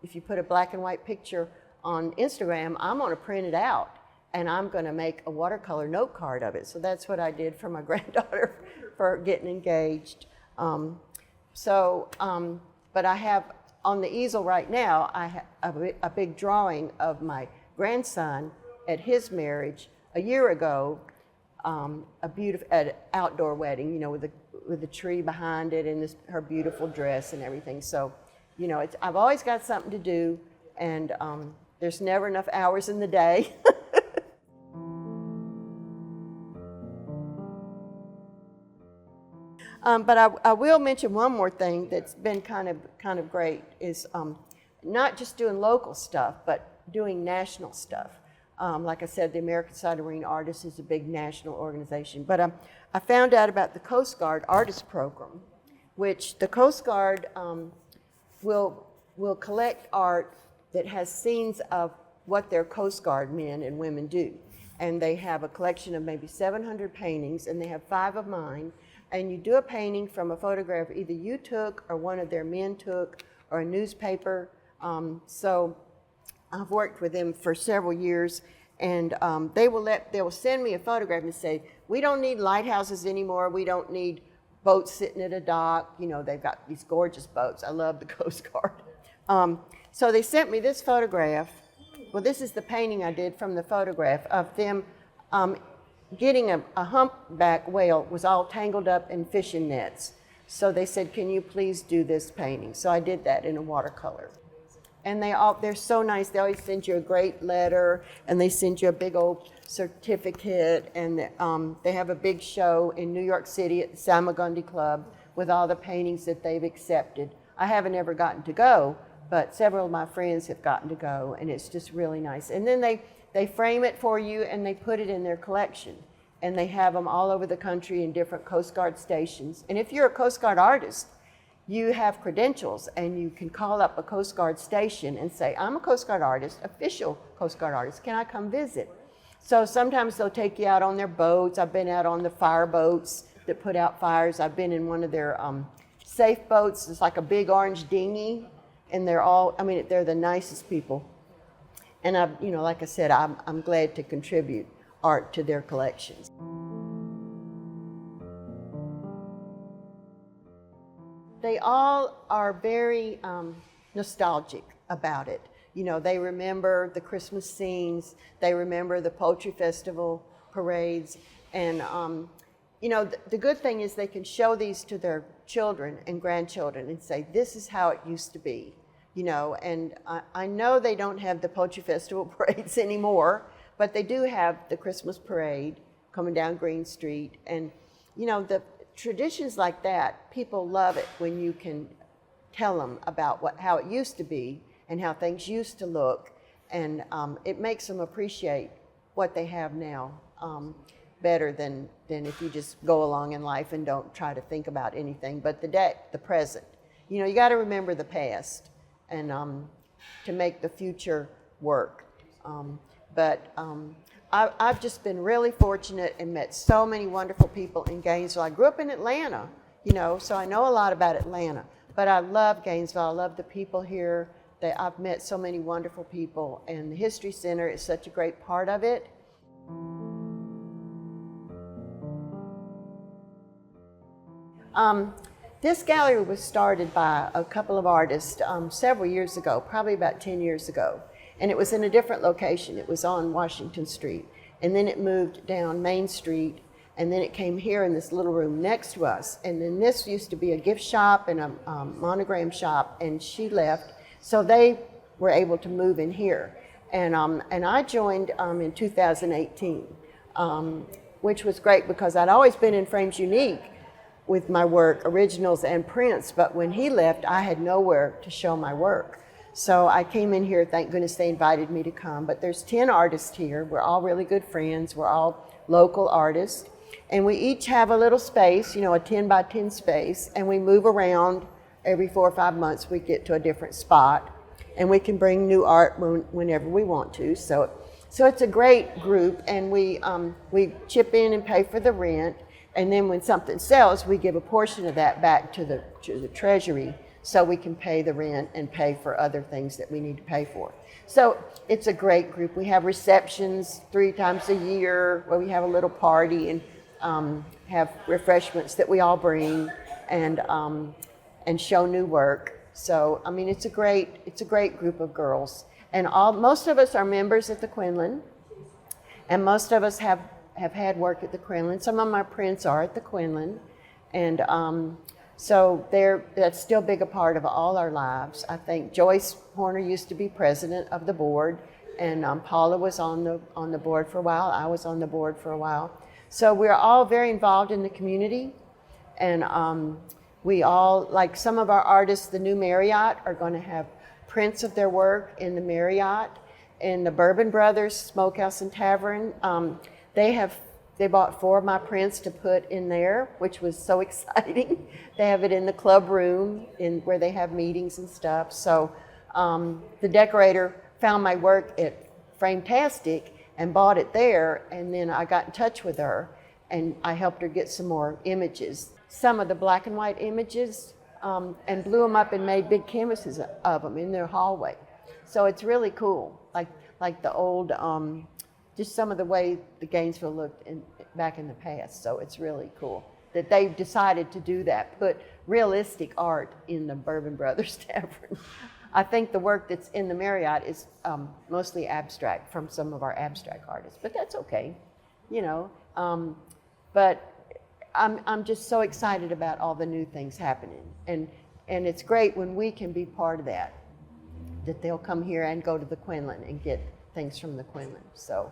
A: If you put a black and white picture on Instagram, I'm going to print it out, and I'm going to make a watercolor note card of it. So that's what I did for my granddaughter for getting engaged. But I have, on the easel right now, I have a big drawing of my grandson at his marriage a year ago, a beautiful outdoor wedding, you know, with the tree behind it and her beautiful dress and everything. So, you know, I've always got something to do, and there's never enough hours in the day. But I will mention one more thing that's been kind of great is not just doing local stuff, but doing national stuff. Like I said, the American Submarine Artists is a big national organization. But I found out about the Coast Guard Artist Program, which the Coast Guard will collect art that has scenes of what their Coast Guard men and women do. And they have a collection of maybe 700 paintings, and they have 5 of mine. And you do a painting from a photograph either you took or one of their men took or a newspaper. So I've worked with them for several years, and they will send me a photograph and say, we don't need lighthouses anymore. We don't need boats sitting at a dock. You know, they've got these gorgeous boats. I love the Coast Guard. So they sent me this photograph. Well, this is the painting I did from the photograph of them getting a humpback whale was all tangled up in fishing nets. So they said, can you please do this painting? So I did that in a watercolor. And they're so nice. They always send you a great letter, and they send you a big old certificate, and they have a big show in New York City at the Salmagundi Club with all the paintings that they've accepted. I haven't ever gotten to go, but several of my friends have gotten to go, and it's just really nice. And then they frame it for you, and they put it in their collection, and they have them all over the country in different Coast Guard stations. And if you're a Coast Guard artist, you have credentials, and you can call up a Coast Guard station and say, I'm a Coast Guard artist, official Coast Guard artist, can I come visit? So sometimes they'll take you out on their boats. I've been out on the fire boats that put out fires. I've been in one of their safe boats. It's like a big orange dinghy, and they're the nicest people. And like I said, I'm glad to contribute art to their collections. They all are very nostalgic about it. You know, they remember the Christmas scenes, they remember the Poetry Festival parades, and the good thing is they can show these to their children and grandchildren and say, this is how it used to be, and I know they don't have the Poetry Festival parades anymore, but they do have the Christmas parade coming down Green Street, and the traditions like that, people love it when you can tell them about how it used to be and how things used to look, and it makes them appreciate what they have now better than if you just go along in life and don't try to think about anything but the present. You got to remember the past and to make the future work. I've just been really fortunate and met so many wonderful people in Gainesville. I grew up in Atlanta, so I know a lot about Atlanta. But I love Gainesville. I love the people here. I've met so many wonderful people, and the History Center is such a great part of it. This gallery was started by a couple of artists several years ago, probably about 10 years ago. And it was in a different location. It was on Washington Street. And then it moved down Main Street. And then it came here in this little room next to us. And then this used to be a gift shop and a monogram shop. And she left. So they were able to move in here. And I joined in 2018, which was great because I'd always been in Frames Unique with my work, originals and prints. But when he left, I had nowhere to show my work. So I came in here, thank goodness they invited me to come, but there's 10 artists here. We're all really good friends. We're all local artists. And we each have a little space, a 10 by 10 space, and we move around every 4 or 5 months. We get to a different spot, and we can bring new art whenever we want to. So it's a great group, and we chip in and pay for the rent, and then when something sells, we give a portion of that back to the treasury, so we can pay the rent and pay for other things that we need to pay for. So it's a great group. We have receptions 3 times a year where we have a little party and have refreshments that we all bring and show new work. So it's a great group of girls. And most of us are members at the Quinlan, and most of us have had work at the Quinlan. Some of my prints are at the Quinlan, and so that's still big a part of all our lives. I think Joyce Horner used to be president of the board, and Paula was on the board for a while. I was on the board for a while. So we're all very involved in the community, and we all, like some of our artists, the new Marriott, are going to have prints of their work in the Marriott, in the Bourbon Brothers Smokehouse and Tavern. They bought 4 of my prints to put in there, which was so exciting. They have it in the club room where they have meetings and stuff. So the decorator found my work at Frametastic and bought it there, and then I got in touch with her and I helped her get some more images. Some of the black and white images, and blew them up and made big canvases of them in their hallway. So it's really cool, like the old, just some of the way the Gainesville looked back in the past. So it's really cool that they've decided to do that, put realistic art in the Bourbon Brothers Tavern. I think the work that's in the Marriott is mostly abstract from some of our abstract artists, but that's okay, you know. But I'm just so excited about all the new things happening, and it's great when we can be part of that they'll come here and go to the Quinlan and get things from the Quinlan. So.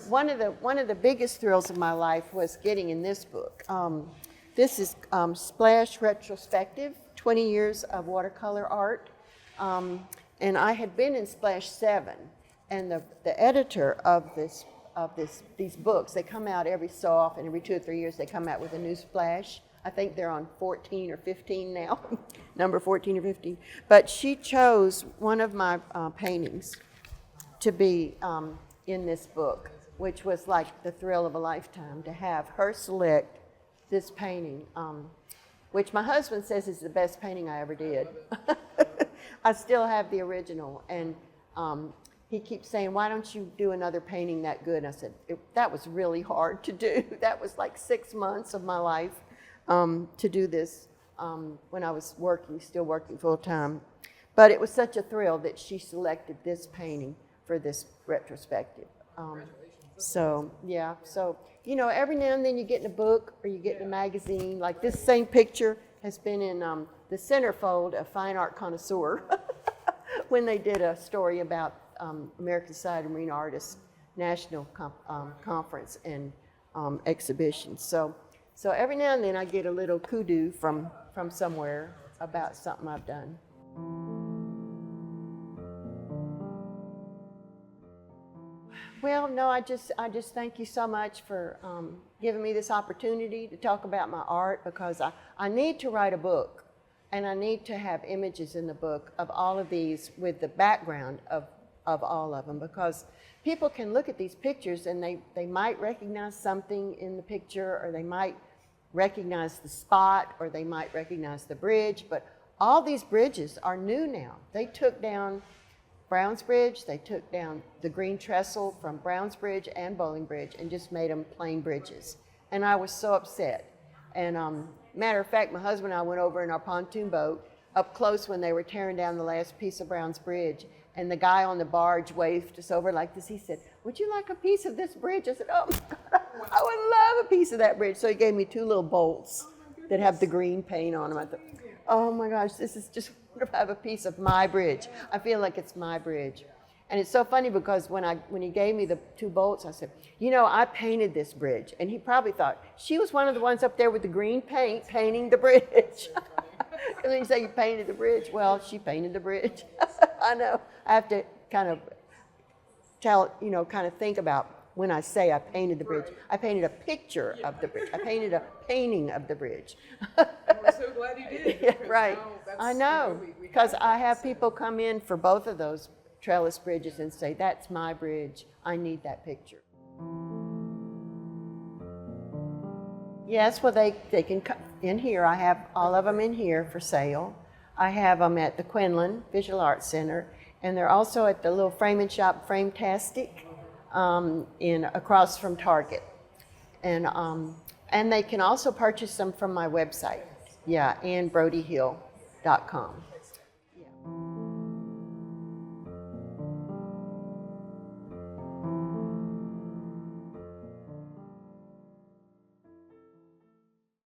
A: One of the biggest thrills of my life was getting in this book. This is Splash Retrospective, 20 years of watercolor art. And I had been in Splash 7, and the editor of these books, they come out every so often, every 2 or 3 years they come out with a new Splash. I think they're on 14 or 15 now, number 14 or 15. But she chose one of my paintings to be in this book, which was like the thrill of a lifetime to have her select this painting, which my husband says is the best painting I ever did. I still have the original, and he keeps saying, why don't you do another painting that good? And I said, that was really hard to do. That was like 6 months of my life to do this when I was still working full time. But it was such a thrill that she selected this painting for this retrospective. So, yeah, so, you know, every now and then you get in a book or you get in a magazine. Like this same picture has been in the centerfold of Fine Art Connoisseur when they did a story about American Society of Marine Artists National Conference and exhibition. So every now and then I get a little kudu from somewhere about something I've done. Well, no, I just thank you so much for giving me this opportunity to talk about my art, because I need to write a book, and I need to have images in the book of all of these with the background of all of them, because people can look at these pictures and they might recognize something in the picture, or they might recognize the spot, or they might recognize the bridge, but all these bridges are new now. They took down Browns Bridge, they took down the green trestle from Browns Bridge and Bowling Bridge and just made them plain bridges. And I was so upset. And matter of fact, my husband and I went over in our pontoon boat up close when they were tearing down the last piece of Browns Bridge. And the guy on the barge waved us over like this. He said, would you like a piece of this bridge? I said, oh my God, I would love a piece of that bridge. So he gave me 2 little bolts that have the green paint on them. I thought, oh my gosh, this is just wonderful. I have a piece of my bridge. I feel like it's my bridge. And it's so funny because when he gave me the 2 bolts, I said, you know, I painted this bridge. And he probably thought, she was one of the ones up there with the green paint painting the bridge. And then you say you painted the bridge. Well, she painted the bridge. I know. I have to kind of kind of think about when I say I painted the bridge. I painted a picture of the bridge. I painted a painting of the bridge.
B: And we're so glad you did.
A: Yeah, right. I know. Because I have people come in for both of those trellis bridges and say, that's my bridge. I need that picture. Yes, well, they can come in here. I have all of them in here for sale. I have them at the Quinlan Visual Arts Center, and they're also at the little framing shop, Frametastic, across from Target. And they can also purchase them from my website, and BrodieHill.com.